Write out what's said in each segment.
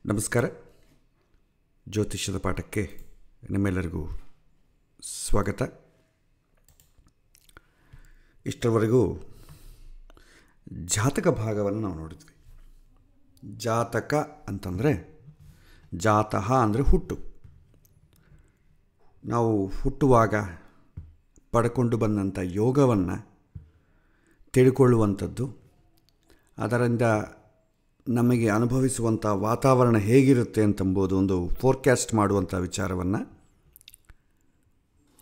ನಮಸ್ಕಾರ. ಜ್ಯೋತಿಷ್ಯದ ಪಾಠಕ್ಕೆ ನಿಮ್ಮೆಲ್ಲರಿಗೂ ಸ್ವಾಗತ. ಇಷ್ಟರವರೆಗೂ ಜಾತಕ ಭಾಗವನ್ನು ನಾವು ನೋಡಿದ್ವಿ. ಜಾತಕ ಅಂತಂದರೆ ಜಾತಃ ಅಂದರೆ ಹುಟ್ಟು. ನಾವು ಹುಟ್ಟುವಾಗ ಪಡ್ಕೊಂಡು ಬಂದಂಥ ಯೋಗವನ್ನು ತಿಳ್ಕೊಳ್ಳುವಂಥದ್ದು, ಅದರಿಂದ ನಮಗೆ ಅನುಭವಿಸುವಂಥ ವಾತಾವರಣ ಹೇಗಿರುತ್ತೆ ಅಂತಂಬೋದು ಒಂದು ಫೋರ್ಕ್ಯಾಸ್ಟ್ ಮಾಡುವಂಥ ವಿಚಾರವನ್ನು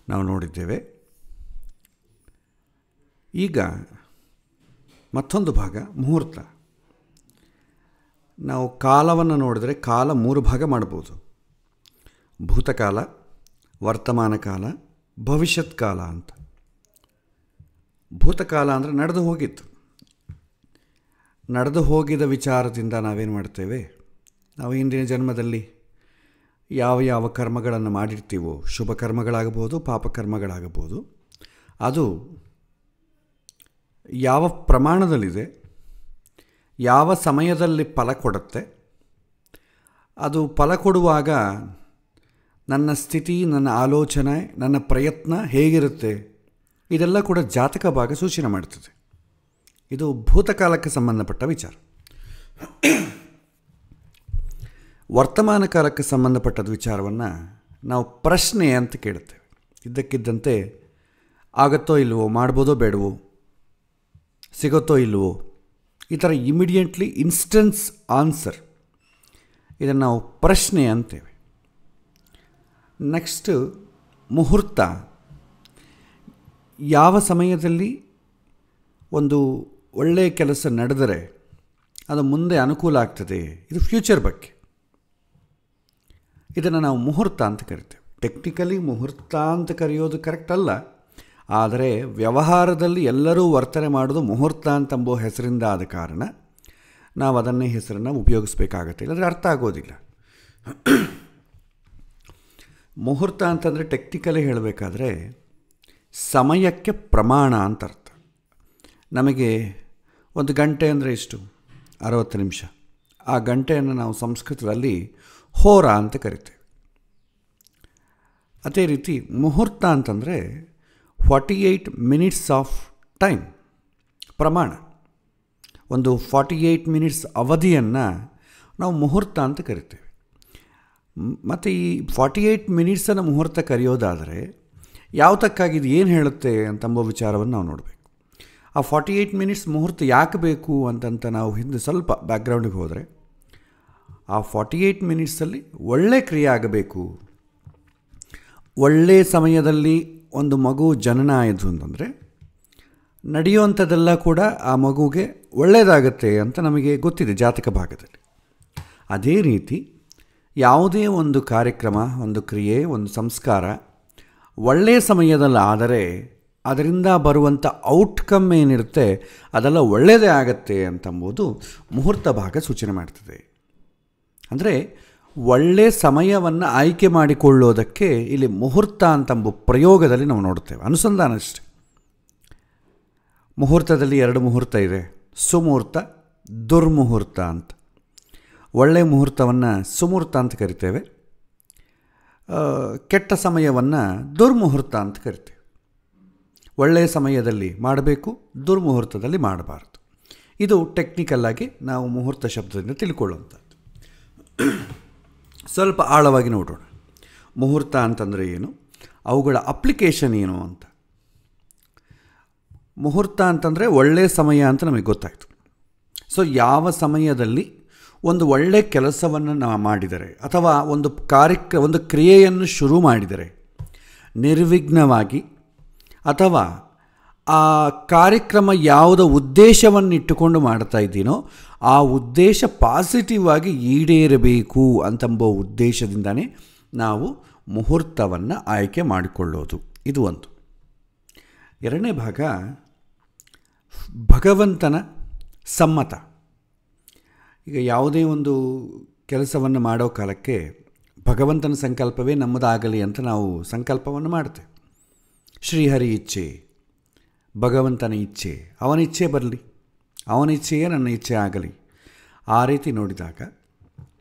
ನಾವು ನೋಡಿದ್ದೇವೆ. ಈಗ ಮತ್ತೊಂದು ಭಾಗ ಮುಹೂರ್ತ. ನಾವು ಕಾಲವನ್ನು ನೋಡಿದರೆ ಕಾಲ 3 ಭಾಗ ಮಾಡ್ಬೋದು: ಭೂತಕಾಲ, ವರ್ತಮಾನ ಕಾಲ, ಭವಿಷ್ಯತ್ ಕಾಲ ಅಂತ. ಭೂತಕಾಲ ಅಂದರೆ ನಡೆದು ಹೋಗಿದ ವಿಚಾರದಿಂದ ನಾವೇನು ಮಾಡ್ತೇವೆ, ನಾವು ಹಿಂದಿನ ಜನ್ಮದಲ್ಲಿ ಯಾವ ಕರ್ಮಗಳನ್ನು ಮಾಡಿರ್ತೀವೋ, ಶುಭ ಕರ್ಮಗಳಾಗಬಹುದು, ಪಾಪಕರ್ಮಗಳಾಗಬಹುದು, ಅದು ಯಾವ ಪ್ರಮಾಣದಲ್ಲಿದೆ, ಯಾವ ಸಮಯದಲ್ಲಿ ಫಲ ಕೊಡುತ್ತೆ, ಅದು ಫಲ ಕೊಡುವಾಗ ನನ್ನ ಸ್ಥಿತಿ, ನನ್ನ ಆಲೋಚನೆ, ನನ್ನ ಪ್ರಯತ್ನ ಹೇಗಿರುತ್ತೆ, ಇದೆಲ್ಲ ಕೂಡ ಜಾತಕ ಭಾಗ ಸೂಚನೆ ಮಾಡ್ತದೆ. ಇದು ಭೂತಕಾಲಕ್ಕೆ ಸಂಬಂಧಪಟ್ಟ ವಿಚಾರ. ವರ್ತಮಾನ ಕಾಲಕ್ಕೆ ಸಂಬಂಧಪಟ್ಟದ ವಿಚಾರವನ್ನು ನಾವು ಪ್ರಶ್ನೆ ಅಂತ ಕೇಳುತ್ತೇವೆ. ಇದ್ದಕ್ಕಿದ್ದಂತೆ ಆಗುತ್ತೋ ಇಲ್ವೋ, ಮಾಡ್ಬೋದೋ ಬೇಡವೋ, ಸಿಗುತ್ತೋ ಇಲ್ವೋ, ಈ ಥರ ಇಮಿಡಿಯೇಟ್ಲಿ ಇನ್ಸ್ಟನ್ಸ್ ಆನ್ಸರ್, ಇದನ್ನು ನಾವು ಪ್ರಶ್ನೆ ಅಂತೇವೆ. ನೆಕ್ಸ್ಟು ಮುಹೂರ್ತ. ಯಾವ ಸಮಯದಲ್ಲಿ ಒಂದು ಒಳ್ಳೆಯ ಕೆಲಸ ನಡೆದರೆ ಅದು ಮುಂದೆ ಅನುಕೂಲ ಆಗ್ತದೆ, ಇದು ಫ್ಯೂಚರ್ ಬಗ್ಗೆ. ಇದನ್ನು ನಾವು ಮುಹೂರ್ತ ಅಂತ ಕರಿತೇವೆ. ಟೆಕ್ನಿಕಲಿ ಮುಹೂರ್ತ ಅಂತ ಕರೆಯೋದು ಕರೆಕ್ಟ್ ಅಲ್ಲ, ಆದರೆ ವ್ಯವಹಾರದಲ್ಲಿ ಎಲ್ಲರೂ ವರ್ತನೆ ಮಾಡೋದು ಮುಹೂರ್ತ ಅಂತಂಬೋ ಹೆಸರಿಂದ ಆದ ಕಾರಣ ನಾವು ಅದನ್ನೇ ಹೆಸರನ್ನು ಉಪಯೋಗಿಸ್ಬೇಕಾಗತ್ತೆ, ಇಲ್ಲಾಂದರೆ ಅರ್ಥ ಆಗೋದಿಲ್ಲ. ಮುಹೂರ್ತ ಅಂತಂದರೆ ಟೆಕ್ನಿಕಲಿ ಹೇಳಬೇಕಾದ್ರೆ ಸಮಯಕ್ಕೆ ಪ್ರಮಾಣ ಅಂತ ಅರ್ಥ. ನಮಗೆ ಒಂದು ಗಂಟೆ ಅಂದರೆ ಎಷ್ಟು? 60 ನಿಮಿಷ. ಆ ಗಂಟೆಯನ್ನು ನಾವು ಸಂಸ್ಕೃತದಲ್ಲಿ ಹೋರ ಅಂತ ಕರಿತೇವೆ. ಅದೇ ರೀತಿ ಮುಹೂರ್ತ ಅಂತಂದರೆ 48 ಮಿನಿಟ್ಸ್ ಆಫ್ ಟೈಮ್, ಪ್ರಮಾಣ. ಒಂದು 48 ಮಿನಿಟ್ಸ್ ಅವಧಿಯನ್ನು ನಾವು ಮುಹೂರ್ತ ಅಂತ ಕರಿತೇವೆ. ಮತ್ತು ಈ 48 ಮಿನಿಟ್ಸನ್ನು ಮುಹೂರ್ತ ಕರೆಯೋದಾದರೆ ಯಾವತ್ತಕ್ಕಾಗಿದ್ದು ಏನು ಹೇಳುತ್ತೆ ಅಂತಂಬೋ ವಿಚಾರವನ್ನು ನಾವು ನೋಡಬೇಕು. ಆ 48 ಮಿನಿಟ್ಸ್ ಮುಹೂರ್ತ ಯಾಕೆ ಬೇಕು ಅಂತಂತ ನಾವು ಹಿಂದೆ ಸ್ವಲ್ಪ ಬ್ಯಾಕ್ಗ್ರೌಂಡಿಗೆ ಹೋದರೆ, ಆ 48 ಮಿನಿಟ್ಸಲ್ಲಿ ಒಳ್ಳೆ ಕ್ರಿಯೆ ಆಗಬೇಕು. ಒಳ್ಳೆಯ ಸಮಯದಲ್ಲಿ ಒಂದು ಮಗು ಜನನ ಆಯಿತು ಅಂತಂದರೆ ನಡೆಯುವಂಥದ್ದೆಲ್ಲ ಕೂಡ ಆ ಮಗುಗೆ ಒಳ್ಳೆಯದಾಗತ್ತೆ ಅಂತ ನಮಗೆ ಗೊತ್ತಿದೆ ಜಾತಕ ಭಾಗದಲ್ಲಿ. ಅದೇ ರೀತಿ ಯಾವುದೇ ಒಂದು ಕಾರ್ಯಕ್ರಮ, ಒಂದು ಕ್ರಿಯೆ, ಒಂದು ಸಂಸ್ಕಾರ ಒಳ್ಳೆಯ ಸಮಯದಲ್ಲಿ ಆದರೆ ಅದರಿಂದ ಬರುವಂಥ ಔಟ್ಕಮ್ ಏನಿರುತ್ತೆ ಅದೆಲ್ಲ ಒಳ್ಳೆಯದೇ ಆಗತ್ತೆ ಅಂತಂಬುದು ಮುಹೂರ್ತ ಭಾಗ ಸೂಚನೆ ಮಾಡ್ತದೆ. ಅಂದರೆ ಒಳ್ಳೆಯ ಸಮಯವನ್ನು ಆಯ್ಕೆ ಮಾಡಿಕೊಳ್ಳೋದಕ್ಕೆ ಇಲ್ಲಿ ಮುಹೂರ್ತ ಅಂತಂಬ ಪ್ರಯೋಗದಲ್ಲಿ ನಾವು ನೋಡ್ತೇವೆ. ಅನುಸಂಧಾನ ಅಷ್ಟೆ. ಮುಹೂರ್ತದಲ್ಲಿ 2 ಮುಹೂರ್ತ ಇದೆ: ಸುಮುಹೂರ್ತ, ದುರ್ಮುಹೂರ್ತ ಅಂತ. ಒಳ್ಳೆಯ ಮುಹೂರ್ತವನ್ನು ಸುಮುಹೂರ್ತ ಅಂತ ಕರಿತೇವೆ, ಕೆಟ್ಟ ಸಮಯವನ್ನು ದುರ್ಮುಹೂರ್ತ ಅಂತ ಕರಿತೇವೆ. ಒಳ್ಳೆಯ ಸಮಯದಲ್ಲಿ ಮಾಡಬೇಕು, ದುರ್ಮುಹೂರ್ತದಲ್ಲಿ ಮಾಡಬಾರ್ದು. ಇದು ಟೆಕ್ನಿಕಲ್ಲಾಗಿ ನಾವು ಮುಹೂರ್ತ ಶಬ್ದದಿಂದ ತಿಳ್ಕೊಳ್ಳುವಂಥದ್ದು. ಸ್ವಲ್ಪ ಆಳವಾಗಿ ನೋಡೋಣ. ಮುಹೂರ್ತ ಅಂತಂದರೆ ಏನು, ಅವುಗಳ ಅಪ್ಲಿಕೇಶನ್ ಏನು ಅಂತ. ಮುಹೂರ್ತ ಅಂತಂದರೆ ಒಳ್ಳೆಯ ಸಮಯ ಅಂತ ನಮಗೆ ಗೊತ್ತಾಯಿತು. ಸೊ ಯಾವ ಸಮಯದಲ್ಲಿ ಒಂದು ಒಳ್ಳೆಯ ಕೆಲಸವನ್ನು ನಾವು ಮಾಡಿದರೆ ಅಥವಾ ಒಂದು ಕ್ರಿಯೆಯನ್ನು ಶುರು ಮಾಡಿದರೆ ನಿರ್ವಿಘ್ನವಾಗಿ, ಅಥವಾ ಆ ಕಾರ್ಯಕ್ರಮ ಯಾವುದೋ ಉದ್ದೇಶವನ್ನು ಇಟ್ಟುಕೊಂಡು ಮಾಡ್ತಾ ಇದ್ದೀನೋ ಆ ಉದ್ದೇಶ ಪಾಸಿಟಿವ್ ಆಗಿ ಈಡೇರಬೇಕು ಅಂತಂಬೋ ಉದ್ದೇಶದಿಂದನೇ ನಾವು ಮುಹೂರ್ತವನ್ನು ಆಯ್ಕೆ ಮಾಡಿಕೊಳ್ಳೋದು. ಇದು ಒಂದು. ಎರಡನೇ ಭಾಗ ಭಗವಂತನ ಸಮ್ಮತ. ಈಗ ಯಾವುದೇ ಒಂದು ಕೆಲಸವನ್ನು ಮಾಡೋ ಕಾಲಕ್ಕೆ ಭಗವಂತನ ಸಂಕಲ್ಪವೇ ನಮ್ಮದಾಗಲಿ ಅಂತ ನಾವು ಸಂಕಲ್ಪವನ್ನು ಮಾಡ್ತೇವೆ. ಶ್ರೀಹರಿ ಇಚ್ಛೆ, ಭಗವಂತನ ಇಚ್ಛೆ, ಅವನ ಇಚ್ಛೆ ಬರಲಿ, ಅವನ ಇಚ್ಛೆಯೇ ನನ್ನ ಇಚ್ಛೆ ಆಗಲಿ. ಆ ರೀತಿ ನೋಡಿದಾಗ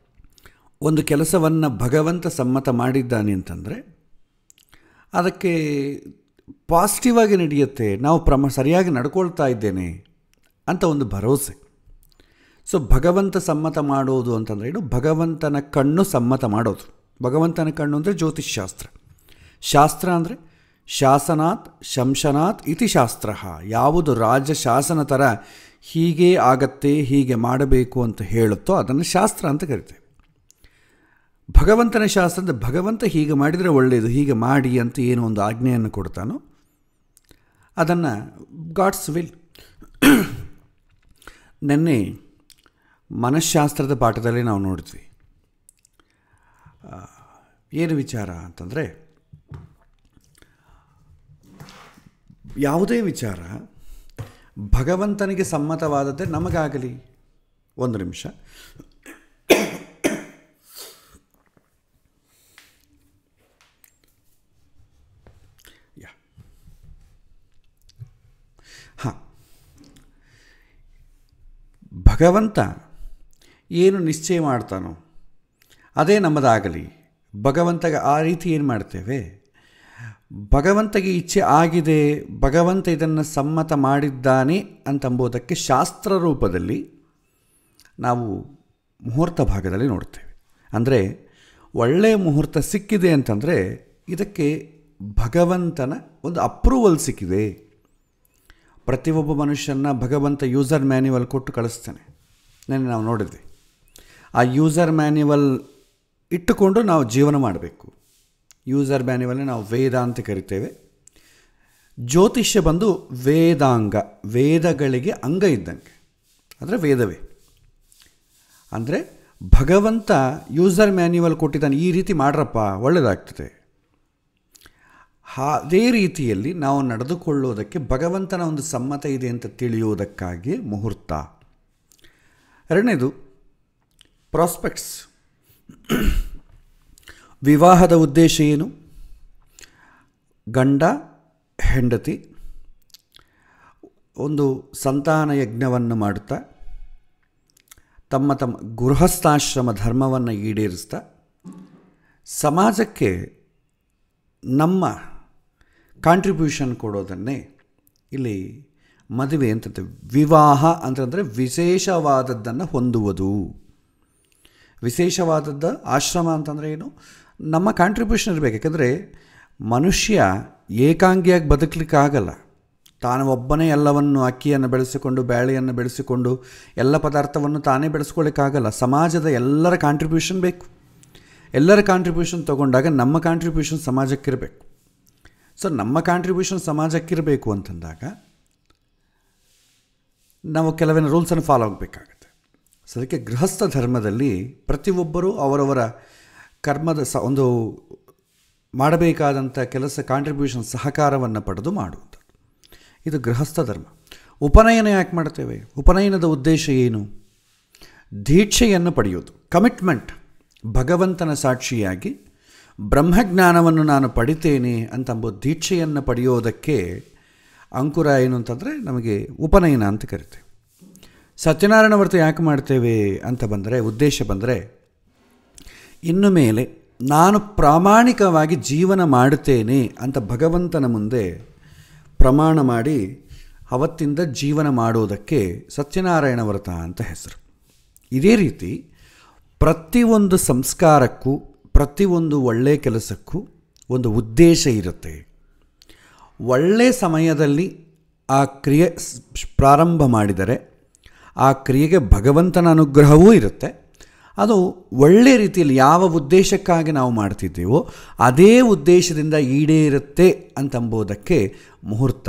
ಒಂದು ಕೆಲಸವನ್ನು ಭಗವಂತ ಸಮ್ಮತ ಮಾಡಿದ್ದಾನೆ ಅಂತಂದರೆ ಅದಕ್ಕೆ ಪಾಸಿಟಿವ್ ಆಗಿ ನಡೆಯುತ್ತೆ, ನಾವು ಸರಿಯಾಗಿ ನಡ್ಕೊಳ್ತಾ ಇದ್ದೇನೆ ಅಂತ ಒಂದು ಭರವಸೆ. ಸೊ ಭಗವಂತ ಸಮ್ಮತ ಮಾಡೋದು ಅಂತಂದರೆ ಏನು? ಭಗವಂತನ ಕಣ್ಣು ಸಮ್ಮತ ಮಾಡೋದು. ಭಗವಂತನ ಕಣ್ಣು ಅಂದರೆ ಜ್ಯೋತಿಷ್ಶಾಸ್ತ್ರ. ಶಾಸ್ತ್ರ ಅಂದರೆ ಶಾಸನಾತ್ ಶಂಶನಾತ್ ಇತಿ ಶಾಸ್ತ್ರ. ಯಾವುದು ರಾಜಶಾಸನ ಥರ ಹೀಗೆ ಆಗತ್ತೆ, ಹೀಗೆ ಮಾಡಬೇಕು ಅಂತ ಹೇಳುತ್ತೋ ಅದನ್ನು ಶಾಸ್ತ್ರ ಅಂತ ಕರಿತೇವೆ. ಭಗವಂತನ ಶಾಸ್ತ್ರ ಅಂದರೆ ಭಗವಂತ ಹೀಗೆ ಮಾಡಿದರೆ ಒಳ್ಳೆಯದು, ಹೀಗೆ ಮಾಡಿ ಅಂತ ಏನು ಒಂದು ಆಜ್ಞೆಯನ್ನು ಕೊಡ್ತಾನೋ ಅದನ್ನು ಗಾಡ್ಸ್ ವಿಲ್. ನೆನ್ನೆ ಮನಃಶಾಸ್ತ್ರದ ಪಾಠದಲ್ಲಿ ನಾವು ನೋಡಿದ್ವಿ. ಏನು ವಿಚಾರ ಅಂತಂದರೆ, ಯಾವುದೇ ವಿಚಾರ ಭಗವಂತನಿಗೆ ಸಮ್ಮತವಾದದ್ದೇ ನಮಗಾಗಲಿ. ಒಂದು ನಿಮಿಷ. ಭಗವಂತ ಏನು ನಿಶ್ಚಯ ಮಾಡ್ತಾನೋ ಅದೇ ನಮ್ಮದಾಗಲಿ. ಭಗವಂತಗೆ ಆ ರೀತಿ ಏನು ಮಾಡ್ತೇವೆ, ಭಗವಂತಗೆ ಇಚ್ಛೆ ಆಗಿದೆ, ಭಗವಂತ ಇದನ್ನು ಸಮ್ಮತ ಮಾಡಿದ್ದಾನೆ ಅಂತಂಬುದಕ್ಕೆ ಶಾಸ್ತ್ರ ರೂಪದಲ್ಲಿ ನಾವು ಮುಹೂರ್ತ ಭಾಗದಲ್ಲಿ ನೋಡ್ತೇವೆ. ಅಂದರೆ ಒಳ್ಳೆಯ ಮುಹೂರ್ತ ಸಿಕ್ಕಿದೆ ಅಂತಂದರೆ ಇದಕ್ಕೆ ಭಗವಂತನ ಒಂದು ಅಪ್ರೂವಲ್ ಸಿಕ್ಕಿದೆ. ಪ್ರತಿಯೊಬ್ಬ ಮನುಷ್ಯನ ಭಗವಂತ ಯೂಸರ್ ಮ್ಯಾನ್ಯುವಲ್ ಕೊಟ್ಟು ಕಳಿಸ್ತಾನೆ. ನೆನ್ನೆ ನಾವು ನೋಡಿದ್ವಿ. ಆ ಯೂಸರ್ ಮ್ಯಾನ್ಯುವಲ್ ಇಟ್ಟುಕೊಂಡು ನಾವು ಜೀವನ ಮಾಡಬೇಕು. ಯೂಸರ್ ಮ್ಯಾನ್ಯುವಲ್ನೇ ನಾವು ವೇದ ಅಂತ ಕರಿತೇವೆ. ಜ್ಯೋತಿಷ್ಯ ಬಂದು ವೇದಾಂಗ, ವೇದಗಳಿಗೆ ಅಂಗ ಇದ್ದಂಗೆ, ಅಂದರೆ ವೇದವೇ. ಅಂದರೆ ಭಗವಂತ ಯೂಸರ್ ಮ್ಯಾನ್ಯುವಲ್ ಕೊಟ್ಟಿದ್ದಾನೆ, ಈ ರೀತಿ ಮಾಡ್ರಪ್ಪ ಒಳ್ಳೆಯದಾಗ್ತದೆ. ಅದೇ ರೀತಿಯಲ್ಲಿ ನಾವು ನಡೆದುಕೊಳ್ಳೋದಕ್ಕೆ ಭಗವಂತನ ಒಂದು ಸಮ್ಮತ ಇದೆ ಅಂತ ತಿಳಿಯುವುದಕ್ಕಾಗಿ ಮುಹೂರ್ತ. ಎರಡನೇದು ಪ್ರಾಸ್ಪೆಕ್ಟ್ಸ್. ವಿವಾಹದ ಉದ್ದೇಶ ಏನು? ಗಂಡ ಹೆಂಡತಿ ಒಂದು ಸಂತಾನ ಯಜ್ಞವನ್ನು ಮಾಡುತ್ತಾ ತಮ್ಮ ಗೃಹಸ್ಥಾಶ್ರಮ ಧರ್ಮವನ್ನು ಈಡೇರಿಸ್ತಾ ಸಮಾಜಕ್ಕೆ ನಮ್ಮ ಕಾಂಟ್ರಿಬ್ಯೂಷನ್ ಕೊಡೋದನ್ನೇ ಇಲ್ಲಿ ಮದುವೆ ಅಂತಂತೆ. ವಿವಾಹ ಅಂತಂದರೆ ವಿಶೇಷವಾದದ್ದನ್ನು ಹೊಂದುವುದು. ವಿಶೇಷವಾದದ್ದು ಆಶ್ರಮ ಅಂತಂದರೆ ಏನು? ನಮ್ಮ ಕಾಂಟ್ರಿಬ್ಯೂಷನ್ ಇರಬೇಕು. ಯಾಕೆಂದರೆ ಮನುಷ್ಯ ಏಕಾಂಗಿಯಾಗಿ ಬದುಕಲಿಕ್ಕಾಗಲ್ಲ. ತಾನು ಒಬ್ಬನೇ ಎಲ್ಲವನ್ನು, ಅಕ್ಕಿಯನ್ನು ಬೆಳೆಸಿಕೊಂಡು, ಬೇಳೆಯನ್ನು ಬೆಳೆಸಿಕೊಂಡು ಎಲ್ಲ ಪದಾರ್ಥವನ್ನು ತಾನೇ ಬೆಳೆಸ್ಕೊಳ್ಳಿಕ್ಕಾಗಲ್ಲ. ಸಮಾಜದ ಎಲ್ಲರ ಕಾಂಟ್ರಿಬ್ಯೂಷನ್ ಬೇಕು. ಎಲ್ಲರ ಕಾಂಟ್ರಿಬ್ಯೂಷನ್ ತೊಗೊಂಡಾಗ ನಮ್ಮ ಕಾಂಟ್ರಿಬ್ಯೂಷನ್ ಸಮಾಜಕ್ಕಿರಬೇಕು. ಸೊ ನಮ್ಮ ಕಾಂಟ್ರಿಬ್ಯೂಷನ್ ಸಮಾಜಕ್ಕಿರಬೇಕು ಅಂತಂದಾಗ ನಾವು ಕೆಲವಿನ ರೂಲ್ಸನ್ನು ಫಾಲೋ ಆಗಬೇಕಾಗತ್ತೆ. ಸೊ ಅದಕ್ಕೆ ಗೃಹಸ್ಥ ಧರ್ಮದಲ್ಲಿ ಪ್ರತಿಯೊಬ್ಬರೂ ಅವರವರ ಕರ್ಮದ ಒಂದು ಮಾಡಬೇಕಾದಂಥ ಕೆಲಸ ಕಾಂಟ್ರಿಬ್ಯೂಷನ್ ಸಹಕಾರವನ್ನು ಪಡೆದು ಮಾಡುವಂಥದ್ದು. ಇದು ಗೃಹಸ್ಥ ಧರ್ಮ. ಉಪನಯನ ಯಾಕೆ ಮಾಡ್ತೇವೆ? ಉಪನಯನದ ಉದ್ದೇಶ ಏನು? ದೀಕ್ಷೆಯನ್ನು ಪಡೆಯೋದು, ಕಮಿಟ್ಮೆಂಟ್. ಭಗವಂತನ ಸಾಕ್ಷಿಯಾಗಿ ಬ್ರಹ್ಮಜ್ಞಾನವನ್ನು ನಾನು ಪಡಿತೇನೆ ಅಂತಂಬ ದೀಕ್ಷೆಯನ್ನು ಪಡೆಯೋದಕ್ಕೆ ಅಂಕುರ ಏನು ಅಂತಂದರೆ ನಮಗೆ ಉಪನಯನ ಅಂತ ಕರಿತೇವೆ. ಸತ್ಯನಾರಾಯಣ ವ್ರತ ಯಾಕೆ ಮಾಡ್ತೇವೆ ಅಂತ ಬಂದರೆ, ಉದ್ದೇಶ ಬಂದರೆ, ಇನ್ನು ಮೇಲೆ ನಾನು ಪ್ರಾಮಾಣಿಕವಾಗಿ ಜೀವನ ಮಾಡುತ್ತೇನೆ ಅಂತ ಭಗವಂತನ ಮುಂದೆ ಪ್ರಮಾಣ ಮಾಡಿ ಅವತ್ತಿಂದ ಜೀವನ ಮಾಡೋದಕ್ಕೆ ಸತ್ಯನಾರಾಯಣ ವ್ರತ ಅಂತ ಹೆಸರು. ಇದೇ ರೀತಿ ಪ್ರತಿಯೊಂದು ಸಂಸ್ಕಾರಕ್ಕೂ, ಪ್ರತಿಯೊಂದು ಒಳ್ಳೆಯ ಕೆಲಸಕ್ಕೂ ಒಂದು ಉದ್ದೇಶ ಇರುತ್ತೆ. ಒಳ್ಳೆಯ ಸಮಯದಲ್ಲಿ ಆ ಕ್ರಿಯೆ ಪ್ರಾರಂಭ ಮಾಡಿದರೆ ಆ ಕ್ರಿಯೆಗೆ ಭಗವಂತನ ಅನುಗ್ರಹವೂ ಇರುತ್ತೆ. ಅದು ಒಳ್ಳೆಯ ರೀತಿಯಲ್ಲಿ ಯಾವ ಉದ್ದೇಶಕ್ಕಾಗಿ ನಾವು ಮಾಡ್ತಿದ್ದೇವೋ ಅದೇ ಉದ್ದೇಶದಿಂದ ಈಡೇರುತ್ತೆ ಅಂತಂಬೋದಕ್ಕೆ ಮುಹೂರ್ತ.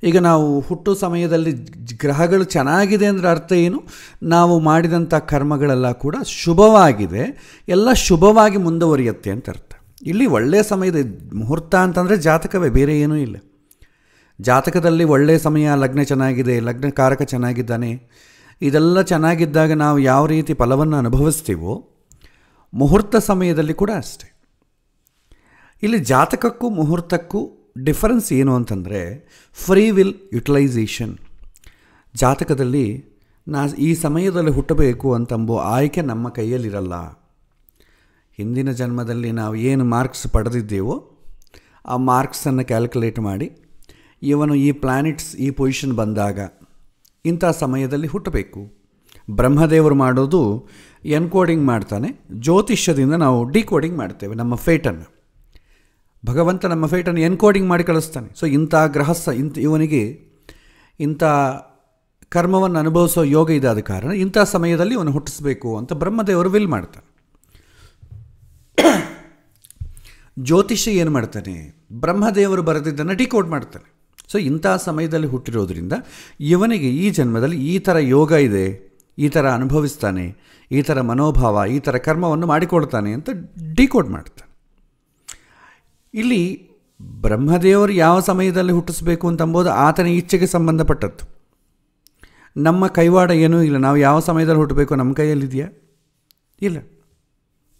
ಈಗ ನಾವು ಹುಟ್ಟೋ ಸಮಯದಲ್ಲಿ ಗ್ರಹಗಳು ಚೆನ್ನಾಗಿದೆ ಅಂದರೆ ಅರ್ಥ ಏನು? ನಾವು ಮಾಡಿದಂಥ ಕರ್ಮಗಳೆಲ್ಲ ಕೂಡ ಶುಭವಾಗಿದೆ, ಎಲ್ಲ ಶುಭವಾಗಿ ಮುಂದುವರಿಯುತ್ತೆ ಅಂತ ಅರ್ಥ. ಇಲ್ಲಿ ಒಳ್ಳೆಯ ಸಮಯದ ಮುಹೂರ್ತ ಅಂತಂದರೆ ಜಾತಕವೇ, ಬೇರೆ ಏನೂ ಇಲ್ಲ. ಜಾತಕದಲ್ಲಿ ಒಳ್ಳೆಯ ಸಮಯ, ಲಗ್ನ ಚೆನ್ನಾಗಿದೆ, ಲಗ್ನಕಾರಕ ಚೆನ್ನಾಗಿದ್ದಾನೆ, ಇದೆಲ್ಲ ಚೆನ್ನಾಗಿದ್ದಾಗ ನಾವು ಯಾವ ರೀತಿ ಫಲವನ್ನು ಅನುಭವಿಸ್ತೀವೋ ಮುಹೂರ್ತ ಸಮಯದಲ್ಲಿ ಕೂಡ ಅಷ್ಟೆ. ಇಲ್ಲಿ ಜಾತಕಕ್ಕೂ ಮುಹೂರ್ತಕ್ಕೂ ಡಿಫರೆನ್ಸ್ ಏನು ಅಂತಂದರೆ ಫ್ರೀ ವಿಲ್ ಯುಟಿಲೈಸೇಷನ್. ಜಾತಕದಲ್ಲಿ ಈ ಸಮಯದಲ್ಲಿ ಹುಟ್ಟಬೇಕು ಅಂತಂಬೋ ಆಯ್ಕೆ ನಮ್ಮ ಕೈಯಲ್ಲಿರಲ್ಲ. ಹಿಂದಿನ ಜನ್ಮದಲ್ಲಿ ನಾವು ಏನು ಮಾರ್ಕ್ಸ್ ಪಡೆದಿದ್ದೇವೋ ಆ ಮಾರ್ಕ್ಸನ್ನು ಕ್ಯಾಲ್ಕುಲೇಟ್ ಮಾಡಿ ಇವನು ಈ ಪ್ಲ್ಯಾನೆಟ್ಸ್ ಈ ಪೊಸಿಷನ್ ಬಂದಾಗ ಇಂಥ ಸಮಯದಲ್ಲಿ ಹುಟ್ಟಬೇಕು. ಬ್ರಹ್ಮದೇವರು ಮಾಡೋದು ಎನ್ಕೋಡಿಂಗ್ ಮಾಡ್ತಾನೆ, ಜ್ಯೋತಿಷ್ಯದಿಂದ ನಾವು ಡಿಕೋಡಿಂಗ್ ಮಾಡ್ತೇವೆ ನಮ್ಮ ಫೇಟನ್ನು. ಭಗವಂತ ನಮ್ಮ ಫೇಟನ್ನು ಎನ್ಕೋಡಿಂಗ್ ಮಾಡಿ ಕಳಿಸ್ತಾನೆ. ಸೊ ಇಂಥ ಇವನಿಗೆ ಇಂಥ ಕರ್ಮವನ್ನು ಅನುಭವಿಸೋ ಯೋಗ ಇದಾದ ಕಾರಣ ಇಂಥ ಸಮಯದಲ್ಲಿ ಇವನು ಹುಟ್ಟಿಸ್ಬೇಕು ಅಂತ ಬ್ರಹ್ಮದೇವರು ವಿಲ್ ಮಾಡ್ತಾನೆ. ಜ್ಯೋತಿಷ್ಯ ಏನು ಮಾಡ್ತಾನೆ? ಬ್ರಹ್ಮದೇವರು ಬರೆದಿದ್ದನ್ನು ಡಿಕೋಡ್ ಮಾಡ್ತಾನೆ. ಸೊ ಇಂಥ ಸಮಯದಲ್ಲಿ ಹುಟ್ಟಿರೋದ್ರಿಂದ ಇವನಿಗೆ ಈ ಜನ್ಮದಲ್ಲಿ ಈ ಥರ ಯೋಗ ಇದೆ, ಈ ಥರ ಅನುಭವಿಸ್ತಾನೆ, ಈ ಥರ ಮನೋಭಾವ, ಈ ಥರ ಕರ್ಮವನ್ನು ಮಾಡಿಕೊಳ್ತಾನೆ ಅಂತ ಡಿಕೋಡ್ ಮಾಡ್ತಾನೆ. ಇಲ್ಲಿ ಬ್ರಹ್ಮದೇವರು ಯಾವ ಸಮಯದಲ್ಲಿ ಹುಟ್ಟಿಸ್ಬೇಕು ಅಂತಂಬೋದು ಆತನ ಇಚ್ಛೆಗೆ ಸಂಬಂಧಪಟ್ಟದ್ದು. ನಮ್ಮ ಕೈವಾಡ ಏನೂ ಇಲ್ಲ. ನಾವು ಯಾವ ಸಮಯದಲ್ಲಿ ಹುಟ್ಟಬೇಕು ನಮ್ಮ ಕೈಯಲ್ಲಿದೆಯಾ? ಇಲ್ಲ.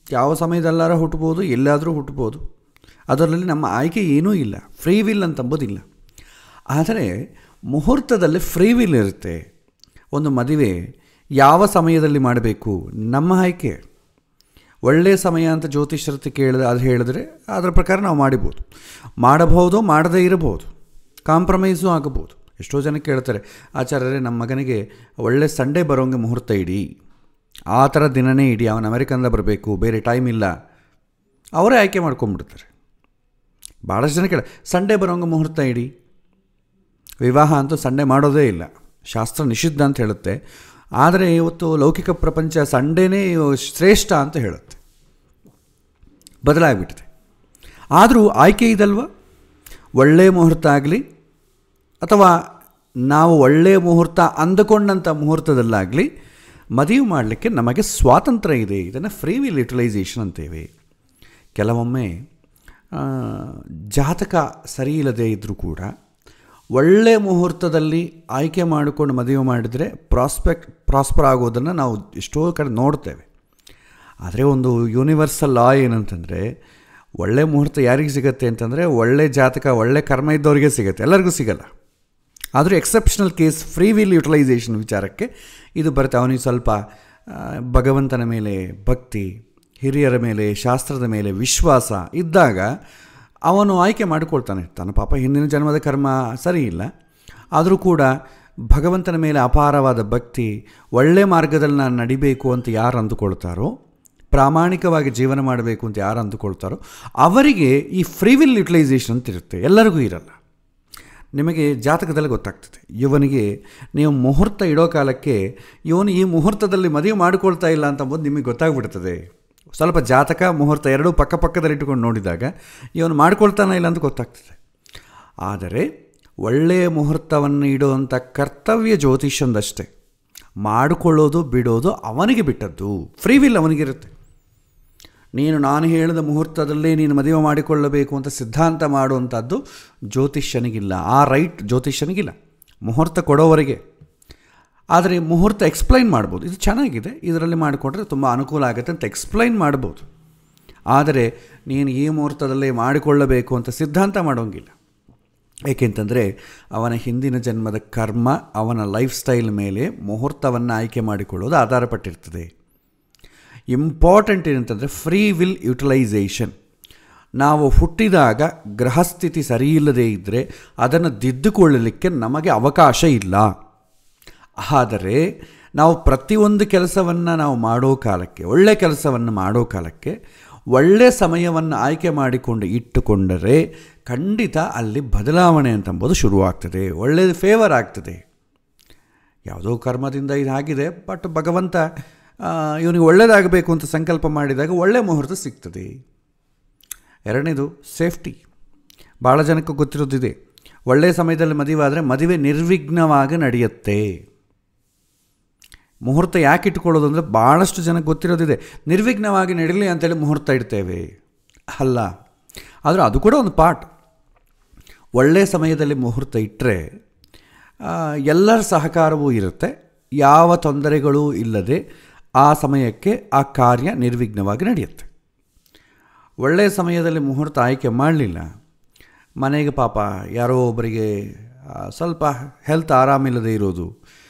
ಯಾವ ಸಮಯದಲ್ಲಾರ ಹುಟ್ಟಬೋದು, ಎಲ್ಲಾದರೂ ಹುಟ್ಟಬೋದು. ಅದರಲ್ಲಿ ನಮ್ಮ ಆಯ್ಕೆ ಏನೂ ಇಲ್ಲ. ಫ್ರೀ ವಿಲ್ ಅಂತಂಬೋದಿಲ್ಲ. ಆದರೆ ಮುಹೂರ್ತದಲ್ಲಿ ಫ್ರೀ ವಿಲ್ ಇರುತ್ತೆ. ಒಂದು ಮದುವೆ ಯಾವ ಸಮಯದಲ್ಲಿ ಮಾಡಬೇಕು ನಮ್ಮ ಆಯ್ಕೆ. ಒಳ್ಳೆಯ ಸಮಯ ಅಂತ ಜ್ಯೋತಿಷ್ಯರತೆ ಕೇಳಿದ್ರೆ ಅದು ಹೇಳಿದ್ರೆ ಅದರ ಪ್ರಕಾರ ನಾವು ಮಾಡಬಹುದು, ಮಾಡದೇ ಇರಬಹುದು, ಕಾಂಪ್ರಮೈಸು ಆಗಬಹುದು. ಎಷ್ಟೋ ಜನ ಕೇಳ್ತಾರೆ, ಆಚಾರ್ಯರೇ ನಮ್ಮ ಮಗನಿಗೆ ಒಳ್ಳೆ ಸಂಡೇ ಬರೋಂಗೆ ಮುಹೂರ್ತ ಇಡಿ, ಆ ಥರ ದಿನವೇ ಇಡಿ, ಅವನು ಅಮೆರಿಕದಿಂದ ಬರಬೇಕು, ಬೇರೆ ಟೈಮ್ ಇಲ್ಲ. ಅವರೇ ಆಯ್ಕೆ ಮಾಡ್ಕೊಂಡ್ಬಿಡ್ತಾರೆ. ಭಾಳಷ್ಟು ಜನ ಸಂಡೇ ಬರೋಂಗೆ ಮುಹೂರ್ತ ಇಡಿ. ವಿವಾಹ ಅಂತೂ ಸಂಡೇ ಮಾಡೋದೇ ಇಲ್ಲ, ಶಾಸ್ತ್ರ ನಿಷಿದ್ಧ ಅಂತ ಹೇಳುತ್ತೆ. ಆದರೆ ಇವತ್ತು ಲೌಕಿಕ ಪ್ರಪಂಚ ಸಂಡೇನೇ ಶ್ರೇಷ್ಠ ಅಂತ ಹೇಳುತ್ತೆ. ಬದಲಾಗಿಬಿಟ್ಟಿದೆ. ಆದರೂ ಆಯ್ಕೆ ಇದಲ್ವ? ಒಳ್ಳೆಯ ಮುಹೂರ್ತ ಆಗಲಿ ಅಥವಾ ನಾವು ಒಳ್ಳೆಯ ಮುಹೂರ್ತ ಅಂದುಕೊಂಡಂಥ ಮುಹೂರ್ತದಲ್ಲಾಗಲಿ ಮದುವೆ ಮಾಡಲಿಕ್ಕೆ ನಮಗೆ ಸ್ವಾತಂತ್ರ್ಯ ಇದೆ. ಇದನ್ನು ಫ್ರೀ ವಿಲ್ ಯುಟಿಲೈಸೇಷನ್ ಅಂತೇವೆ. ಕೆಲವೊಮ್ಮೆ ಜಾತಕ ಸರಿಯಿಲ್ಲದೆ ಇದ್ದರೂ ಕೂಡ ಒಳ್ಳೆಯ ಮುಹೂರ್ತದಲ್ಲಿ ಆಯ್ಕೆ ಮಾಡಿಕೊಂಡು ಮದುವೆ ಮಾಡಿದರೆ ಪ್ರಾಸ್ಪರ್ ಆಗೋದನ್ನು ನಾವು ಎಷ್ಟೋ ಕಡೆ ನೋಡ್ತೇವೆ. ಆದರೆ ಒಂದು ಯೂನಿವರ್ಸಲ್ ಲಾ ಏನಂತಂದರೆ, ಒಳ್ಳೆಯ ಮುಹೂರ್ತ ಯಾರಿಗೆ ಸಿಗುತ್ತೆ ಅಂತಂದರೆ ಒಳ್ಳೆಯ ಜಾತಕ, ಒಳ್ಳೆಯ ಕರ್ಮ ಇದ್ದವರಿಗೆ ಸಿಗುತ್ತೆ, ಎಲ್ಲರಿಗೂ ಸಿಗಲ್ಲ. ಆದರೂ exceptional case free will utilisation ವಿಚಾರಕ್ಕೆ ಇದು ಬರುತ್ತೆ. ಅವನಿಗೆ ಸ್ವಲ್ಪ ಭಗವಂತನ ಮೇಲೆ ಭಕ್ತಿ, ಹಿರಿಯರ ಮೇಲೆ, ಶಾಸ್ತ್ರದ ಮೇಲೆ ವಿಶ್ವಾಸ ಇದ್ದಾಗ ಅವನು ಆಯ್ಕೆ ಮಾಡಿಕೊಳ್ತಾನೆ. ತನ್ನ ಪಾಪ ಹಿಂದಿನ ಜನ್ಮದ ಕರ್ಮ ಸರಿ ಇಲ್ಲ, ಆದರೂ ಕೂಡ ಭಗವಂತನ ಮೇಲೆ ಅಪಾರವಾದ ಭಕ್ತಿ, ಒಳ್ಳೆಯ ಮಾರ್ಗದಲ್ಲಿ ನಾನು ನಡಿಬೇಕು ಅಂತ ಯಾರು ಅಂದುಕೊಳ್ತಾರೋ, ಪ್ರಾಮಾಣಿಕವಾಗಿ ಜೀವನ ಮಾಡಬೇಕು ಅಂತ ಯಾರು ಅಂದುಕೊಳ್ತಾರೋ ಅವರಿಗೆ ಈ ಫ್ರೀ ವಿಲ್ ಯುಟಿಲೈಸೇಷನ್ ಅಂತ ಇರುತ್ತೆ. ಎಲ್ಲರಿಗೂ ಇರಲ್ಲ. ನಿಮಗೆ ಜಾತಕದಲ್ಲಿ ಗೊತ್ತಾಗ್ತದೆ. ಇವನಿಗೆ ನೀವು ಮುಹೂರ್ತ ಇಡೋ ಕಾಲಕ್ಕೆ ಇವನು ಈ ಮುಹೂರ್ತದಲ್ಲಿ ಮದುವೆ ಮಾಡಿಕೊಳ್ತಾ ಇಲ್ಲ ಅಂತಂಬೋದು ನಿಮಗೆ ಗೊತ್ತಾಗ್ಬಿಡ್ತದೆ. ಸ್ವಲ್ಪ ಜಾತಕ ಮುಹೂರ್ತ ಎರಡೂ ಪಕ್ಕದಲ್ಲಿ ಇಟ್ಟುಕೊಂಡು ನೋಡಿದಾಗ ಇವನು ಮಾಡ್ಕೊಳ್ತಾನೆ ಇಲ್ಲ ಅಂತ ಗೊತ್ತಾಗ್ತದೆ. ಆದರೆ ಒಳ್ಳೆಯ ಮುಹೂರ್ತವನ್ನು ಇಡುವಂಥ ಕರ್ತವ್ಯ ಜ್ಯೋತಿಷಂದಷ್ಟೇ. ಮಾಡಿಕೊಳ್ಳೋದು ಬಿಡೋದು ಅವನಿಗೆ ಬಿಟ್ಟದ್ದು. ಫ್ರೀ ವಿಲ್ ಅವನಿಗಿರುತ್ತೆ. ನಾನು ಹೇಳಿದ ಮುಹೂರ್ತದಲ್ಲೇ ನೀನು ಮದುವೆ ಮಾಡಿಕೊಳ್ಳಬೇಕು ಅಂತ ಸಿದ್ಧಾಂತ ಮಾಡುವಂಥದ್ದು ಜ್ಯೋತಿಷ್ಯನಿಗಿಲ್ಲ. ಆ ರೈಟ್ ಜ್ಯೋತಿಷ್ಯನಿಗಿಲ್ಲ, ಮುಹೂರ್ತ ಕೊಡೋವರೆಗೆ. ಆದರೆ ಮುಹೂರ್ತ ಎಕ್ಸ್ಪ್ಲೈನ್ ಮಾಡ್ಬೋದು, ಇದು ಚೆನ್ನಾಗಿದೆ, ಇದರಲ್ಲಿ ಮಾಡಿಕೊಂಡ್ರೆ ತುಂಬ ಅನುಕೂಲ ಆಗುತ್ತೆ ಅಂತ ಎಕ್ಸ್ಪ್ಲೈನ್ ಮಾಡ್ಬೋದು. ಆದರೆ ನೀನು ಈ ಮುಹೂರ್ತದಲ್ಲೇ ಮಾಡಿಕೊಳ್ಳಬೇಕು ಅಂತ ಸಿದ್ಧಾಂತ ಮಾಡೋಂಗಿಲ್ಲ. ಏಕೆಂತಂದರೆ ಅವನ ಹಿಂದಿನ ಜನ್ಮದ ಕರ್ಮ, ಅವನ ಲೈಫ್ ಸ್ಟೈಲ್ ಮೇಲೆ ಮುಹೂರ್ತವನ್ನು ಆಯ್ಕೆ ಮಾಡಿಕೊಳ್ಳೋದು ಆಧಾರಪಟ್ಟಿರ್ತದೆ. ಇಂಪಾರ್ಟೆಂಟ್ ಏನಂತಂದರೆ ಫ್ರೀ ವಿಲ್ ಯುಟಿಲೈಸೇಷನ್. ನಾವು ಹುಟ್ಟಿದಾಗ ಗ್ರಹಸ್ಥಿತಿ ಸರಿಯಿಲ್ಲದೇ ಇದ್ದರೆ ಅದನ್ನು ತಿದ್ದುಕೊಳ್ಳಲಿಕ್ಕೆ ನಮಗೆ ಅವಕಾಶ ಇಲ್ಲ. ಆದರೆ ನಾವು ಪ್ರತಿಯೊಂದು ಕೆಲಸವನ್ನು ನಾವು ಮಾಡೋ ಕಾಲಕ್ಕೆ, ಒಳ್ಳೆಯ ಕೆಲಸವನ್ನು ಮಾಡೋ ಕಾಲಕ್ಕೆ ಒಳ್ಳೆಯ ಸಮಯವನ್ನು ಆಯ್ಕೆ ಮಾಡಿಕೊಂಡು ಇಟ್ಟುಕೊಂಡರೆ ಖಂಡಿತ ಅಲ್ಲಿ ಬದಲಾವಣೆ ಅಂತಂಬೋದು ಶುರುವಾಗ್ತದೆ, ಒಳ್ಳೆಯದು ಫೇವರ್ ಆಗ್ತದೆ. ಯಾವುದೋ ಕರ್ಮದಿಂದ ಇದಾಗಿದೆ, ಬಟ್ ಭಗವಂತ ಇವನಿಗೆ ಒಳ್ಳೆಯದಾಗಬೇಕು ಅಂತ ಸಂಕಲ್ಪ ಮಾಡಿದಾಗ ಒಳ್ಳೆಯ ಮುಹೂರ್ತ ಸಿಗ್ತದೆ. ಎರಡನೇದು ಸೇಫ್ಟಿ. ಭಾಳ ಜನಕ್ಕೆ ಗೊತ್ತಿರೋದಿದೆ, ಒಳ್ಳೆಯ ಸಮಯದಲ್ಲಿ ಮದುವೆ ಆದರೆ ಮದುವೆ ನಿರ್ವಿಘ್ನವಾಗಿ ನಡೆಯುತ್ತೆ. ಮುಹೂರ್ತ ಯಾಕೆ ಇಟ್ಕೊಳ್ಳೋದು ಅಂದರೆ ಭಾಳಷ್ಟು ಜನಕ್ಕೆ ಗೊತ್ತಿರೋದಿದೆ, ನಿರ್ವಿಘ್ನವಾಗಿ ನಡೀಲಿ ಅಂತೇಳಿ ಮುಹೂರ್ತ ಇಡ್ತೇವೆ. ಅಲ್ಲ, ಆದರೆ ಅದು ಕೂಡ ಒಂದು ಪಾರ್ಟ್. ಒಳ್ಳೆಯ ಸಮಯದಲ್ಲಿ ಮುಹೂರ್ತ ಇಟ್ಟರೆ ಎಲ್ಲರ ಸಹಕಾರವೂ ಇರುತ್ತೆ, ಯಾವ ತೊಂದರೆಗಳೂ ಇಲ್ಲದೆ ಆ ಸಮಯಕ್ಕೆ ಆ ಕಾರ್ಯ ನಿರ್ವಿಘ್ನವಾಗಿ ನಡೆಯುತ್ತೆ. ಒಳ್ಳೆಯ ಸಮಯದಲ್ಲಿ ಮುಹೂರ್ತ ಆಯ್ಕೆ ಮಾಡಲಿಲ್ಲ, ಮನೆಗೆ ಪಾಪ ಯಾರೋ ಒಬ್ಬರಿಗೆ ಸ್ವಲ್ಪ ಹೆಲ್ತ್ ಆರಾಮಿಲ್ಲದೆ ಇರೋದು,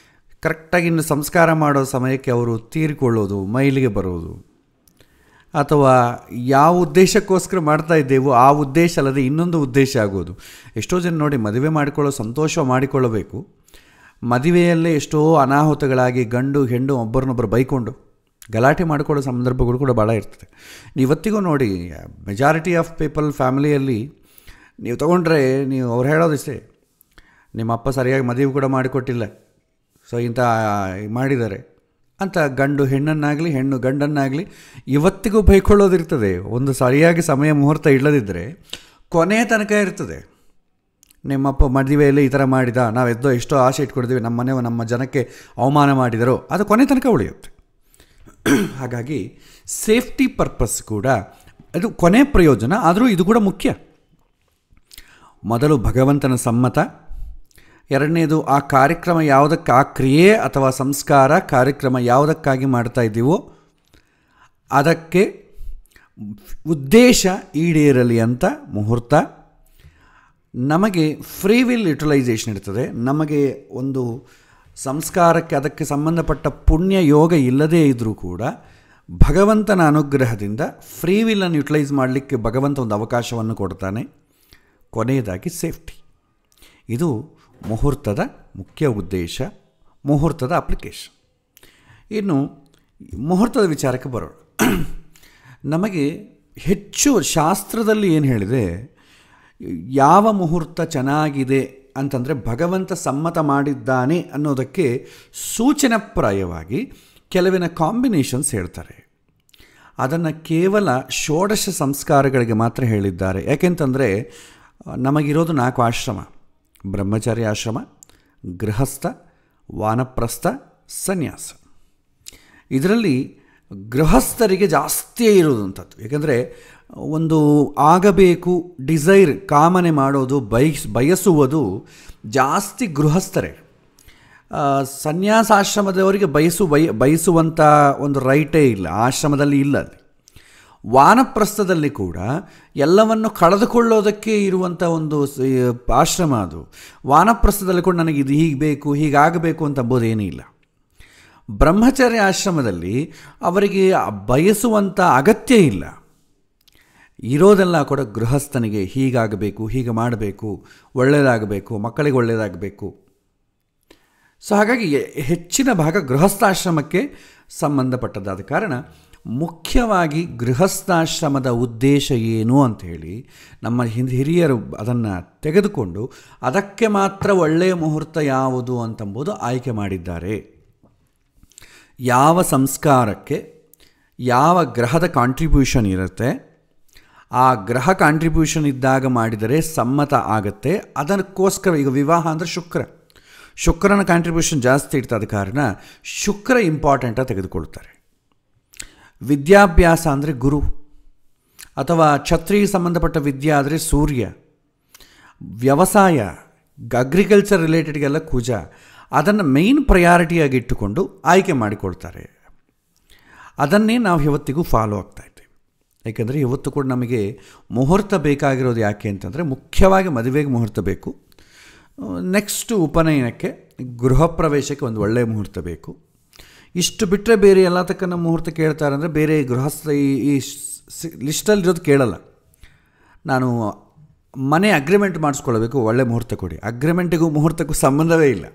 ಕರೆಕ್ಟಾಗಿ ಇನ್ನು ಸಂಸ್ಕಾರ ಮಾಡೋ ಸಮಯಕ್ಕೆ ಅವರು ತೀರಿಕೊಳ್ಳೋದು, ಮೈಲಿಗೆ ಬರೋದು, ಅಥವಾ ಯಾವ ಉದ್ದೇಶಕ್ಕೋಸ್ಕರ ಮಾಡ್ತಾ ಇದ್ದೇವೋ ಆ ಉದ್ದೇಶ ಅಲ್ಲದೆ ಇನ್ನೊಂದು ಉದ್ದೇಶ ಆಗೋದು. ಎಷ್ಟೋ ಜನ ನೋಡಿ, ಮದುವೆ ಮಾಡಿಕೊಳ್ಳೋ ಸಂತೋಷ ಮಾಡಿಕೊಳ್ಳಬೇಕು, ಮದುವೆಯಲ್ಲೇ ಎಷ್ಟೋ ಅನಾಹುತಗಳಾಗಿ ಗಂಡು ಹೆಣ್ಣು ಒಬ್ಬರನ್ನೊಬ್ಬರು ಬೈಕೊಂಡು ಗಲಾಟೆ ಮಾಡಿಕೊಳ್ಳೋ ಸಂದರ್ಭಗಳು ಕೂಡ ಭಾಳ ಇರ್ತದೆ. ಇವತ್ತಿಗೂ ನೋಡಿ, ಮೆಜಾರಿಟಿ ಆಫ್ ಪೀಪಲ್ ಫ್ಯಾಮಿಲಿಯಲ್ಲಿ ನೀವು ತೊಗೊಂಡ್ರೆ ನೀವು ಅವ್ರು ಹೇಳೋದಿಷ್ಟೇ, ನಿಮ್ಮ ಅಪ್ಪ ಸರಿಯಾಗಿ ಮದುವೆ ಕೂಡ ಮಾಡಿಕೊಟ್ಟಿಲ್ಲ, ಸೊ ಇಂಥ ಮಾಡಿದ್ದಾರೆ ಅಂತ ಗಂಡು ಹೆಣ್ಣನ್ನಾಗಲಿ ಹೆಣ್ಣು ಗಂಡನ್ನಾಗಲಿ ಇವತ್ತಿಗೂ ಬೈಕೊಳ್ಳೋದಿರ್ತದೆ. ಒಂದು ಸರಿಯಾಗಿ ಸಮಯ ಮುಹೂರ್ತ ಇಲ್ಲದಿದ್ದರೆ ಕೊನೆಯ ತನಕ ಇರ್ತದೆ. ನಿಮ್ಮಪ್ಪ ಮದುವೆಯಲ್ಲಿ ಈ ಥರ ಮಾಡಿದ, ನಾವು ಎಷ್ಟೋ ಆಸೆ ಇಟ್ಕೊಂಡಿದ್ದೀವಿ, ನಮ್ಮ ಜನಕ್ಕೆ ಅವಮಾನ ಮಾಡಿದರೋ, ಅದು ಕೊನೆ ತನಕ ಉಳಿಯುತ್ತೆ. ಹಾಗಾಗಿ ಸೇಫ್ಟಿ ಪರ್ಪಸ್ ಕೂಡ ಅದು ಕೊನೆ ಪ್ರಯೋಜನ, ಆದರೂ ಇದು ಕೂಡ ಮುಖ್ಯ. ಮೊದಲು ಭಗವಂತನ ಸಮ್ಮತ, ಎರಡನೇದು ಆ ಕಾರ್ಯಕ್ರಮ ಯಾವುದಕ್ಕೆ, ಆ ಕ್ರಿಯೆ ಅಥವಾ ಸಂಸ್ಕಾರ ಕಾರ್ಯಕ್ರಮ ಯಾವುದಕ್ಕಾಗಿ ಮಾಡ್ತಾ ಇದ್ದೀವೋ ಅದಕ್ಕೆ ಉದ್ದೇಶ ಈಡೇರಲಿ ಅಂತ ಮುಹೂರ್ತ. ನಮಗೆ ಫ್ರೀ ವಿಲ್ ಯುಟಿಲೈಸೇಷನ್ ಇರ್ತದೆ. ನಮಗೆ ಒಂದು ಸಂಸ್ಕಾರಕ್ಕೆ ಅದಕ್ಕೆ ಸಂಬಂಧಪಟ್ಟ ಪುಣ್ಯ ಯೋಗ ಇಲ್ಲದೇ ಇದ್ದರೂ ಕೂಡ ಭಗವಂತನ ಅನುಗ್ರಹದಿಂದ ಫ್ರೀ ವಿಲ್ಲನ್ನು ಯುಟಿಲೈಸ್ ಮಾಡಲಿಕ್ಕೆ ಭಗವಂತ ಒಂದು ಅವಕಾಶವನ್ನು ಕೊಡ್ತಾನೆ. ಕೊನೆಯದಾಗಿ ಸೇಫ್ಟಿ. ಇದು ಮುಹೂರ್ತದ ಮುಖ್ಯ ಉದ್ದೇಶ, ಮುಹೂರ್ತದ ಅಪ್ಲಿಕೇಶನ್. ಇನ್ನು ಮುಹೂರ್ತದ ವಿಚಾರಕ್ಕೆ ಬರೋಣ. ನಮಗೆ ಹೆಚ್ಚು ಶಾಸ್ತ್ರದಲ್ಲಿ ಏನು ಹೇಳಿದೆ, ಯಾವ ಮುಹೂರ್ತ ಚೆನ್ನಾಗಿದೆ ಅಂತಂದರೆ ಭಗವಂತ ಸಮ್ಮತ ಮಾಡಿದ್ದಾನೆ ಅನ್ನೋದಕ್ಕೆ ಸೂಚನಪ್ರಾಯವಾಗಿ ಕೆಲವಿನ ಕಾಂಬಿನೇಷನ್ಸ್ ಹೇಳ್ತಾರೆ. ಅದನ್ನು ಕೇವಲ ಷೋಡಶ ಸಂಸ್ಕಾರಗಳಿಗೆ ಮಾತ್ರ ಹೇಳಿದ್ದಾರೆ. ಯಾಕೆಂತಂದರೆ ನಮಗಿರೋದು 4 ಆಶ್ರಮ: ಬ್ರಹ್ಮಚಾರಿ ಆಶ್ರಮ, ಗೃಹಸ್ಥ, ವಾನಪ್ರಸ್ಥ, ಸನ್ಯಾಸ. ಇದರಲ್ಲಿ ಗೃಹಸ್ಥರಿಗೆ ಜಾಸ್ತಿಯೇ ಇರೋದಂಥದ್ದು. ಯಾಕೆಂದರೆ ಒಂದು ಆಗಬೇಕು ಡಿಸೈರ್, ಕಾಮನೆ ಮಾಡೋದು, ಬಯಸುವುದು ಜಾಸ್ತಿ ಗೃಹಸ್ಥರೇ. ಸನ್ಯಾಸಾಶ್ರಮದವರಿಗೆ ಬಯಸುವಂಥ ಒಂದು ರೈಟೇ ಇಲ್ಲ, ಆಶ್ರಮದಲ್ಲಿ ಇಲ್ಲ. ಅಲ್ಲಿ ವಾನಪ್ರಸ್ಥದಲ್ಲಿ ಕೂಡ ಎಲ್ಲವನ್ನು ಕಳೆದುಕೊಳ್ಳೋದಕ್ಕೆ ಇರುವಂಥ ಒಂದು ಆಶ್ರಮ ಅದು. ವಾನಪ್ರಸ್ಥದಲ್ಲಿ ಕೂಡ ನನಗೆ ಇದು ಹೀಗೆ ಬೇಕು, ಹೀಗಾಗಬೇಕು ಅಂತ ಅಂಬೋದೇನೂ ಇಲ್ಲ. ಬ್ರಹ್ಮಚರ್ಯ ಆಶ್ರಮದಲ್ಲಿ ಅವರಿಗೆ ಬಯಸುವಂಥ ಅಗತ್ಯ ಇಲ್ಲ. ಇರೋದೆಲ್ಲ ಕೂಡ ಗೃಹಸ್ಥನಿಗೆ ಹೀಗಾಗಬೇಕು, ಹೀಗೆ ಮಾಡಬೇಕು, ಒಳ್ಳೆಯದಾಗಬೇಕು, ಮಕ್ಕಳಿಗೆ ಒಳ್ಳೆಯದಾಗಬೇಕು. ಸೊ ಹಾಗಾಗಿ ಹೆಚ್ಚಿನ ಭಾಗ ಗೃಹಸ್ಥಾಶ್ರಮಕ್ಕೆ ಸಂಬಂಧಪಟ್ಟದ್ದಾದ ಕಾರಣ ಮುಖ್ಯವಾಗಿ ಗೃಹಸ್ಥಾಶ್ರಮದ ಉದ್ದೇಶ ಏನು ಅಂಥೇಳಿ ನಮ್ಮ ಹಿರಿಯರು ಅದನ್ನು ತೆಗೆದುಕೊಂಡು ಅದಕ್ಕೆ ಮಾತ್ರ ಒಳ್ಳೆಯ ಮುಹೂರ್ತ ಯಾವುದು ಅಂತಂಬುದು ಆಯ್ಕೆ ಮಾಡಿದ್ದಾರೆ. ಯಾವ ಸಂಸ್ಕಾರಕ್ಕೆ ಯಾವ ಗ್ರಹದ ಕಾಂಟ್ರಿಬ್ಯೂಷನ್ ಇರುತ್ತೆ, ಆ ಗ್ರಹ ಕಾಂಟ್ರಿಬ್ಯೂಷನ್ ಇದ್ದಾಗ ಮಾಡಿದರೆ ಸಮ್ಮತ ಆಗುತ್ತೆ. ಅದಕ್ಕೋಸ್ಕರ ಈಗ ವಿವಾಹ ಅಂದರೆ ಶುಕ್ರನ ಕಾಂಟ್ರಿಬ್ಯೂಷನ್ ಜಾಸ್ತಿ ಇರ್ತದ ಕಾರಣ ಶುಕ್ರ ಇಂಪಾರ್ಟೆಂಟಾಗಿ ತೆಗೆದುಕೊಳ್ತಾರೆ. ವಿದ್ಯಾಭ್ಯಾಸ ಅಂದರೆ ಗುರು, ಅಥವಾ ಕ್ಷತ್ರಿಯ ಸಂಬಂಧಪಟ್ಟ ವಿದ್ಯೆ ಆದರೆ ಸೂರ್ಯ, ವ್ಯವಸಾಯ ಅಗ್ರಿಕಲ್ಚರ್ ರಿಲೇಟೆಡ್ಗೆಲ್ಲ ಕುಜ. ಅದನ್ನು ಮೇಯ್ನ್ ಪ್ರಯಾರಿಟಿಯಾಗಿ ಇಟ್ಟುಕೊಂಡು ಆಯ್ಕೆ ಮಾಡಿಕೊಳ್ತಾರೆ. ಅದನ್ನೇ ನಾವು ಇವತ್ತಿಗೂ ಫಾಲೋ ಆಗ್ತಾ ಇದ್ದೀವಿ. ಏಕೆಂದರೆ ಇವತ್ತು ಕೂಡ ನಮಗೆ ಮುಹೂರ್ತ ಬೇಕಾಗಿರೋದು ಯಾಕೆ ಅಂತಂದರೆ, ಮುಖ್ಯವಾಗಿ ಮದುವೆಗೆ ಮುಹೂರ್ತ ಬೇಕು, ನೆಕ್ಸ್ಟು ಉಪನಯನಕ್ಕೆ, ಗೃಹ ಪ್ರವೇಶಕ್ಕೆ ಒಂದು ಒಳ್ಳೆಯ ಮುಹೂರ್ತ ಬೇಕು. ಇಷ್ಟು ಬಿಟ್ಟರೆ ಬೇರೆ ಎಲ್ಲ ತಕ್ಕನ ಮುಹೂರ್ತ ಕೇಳ್ತಾರೆ. ಅಂದರೆ ಬೇರೆ ಗೃಹಸ್ಥ ಈ ಲಿಸ್ಟಲ್ಲಿರೋದು ಕೇಳಲ್ಲ. ನಾನು ಮನೆ ಅಗ್ರಿಮೆಂಟ್ ಮಾಡಿಸ್ಕೊಳ್ಬೇಕು, ಒಳ್ಳೆ ಮುಹೂರ್ತ ಕೊಡಿ. ಅಗ್ರಿಮೆಂಟಿಗೂ ಮುಹೂರ್ತಕ್ಕೂ ಸಂಬಂಧವೇ ಇಲ್ಲ,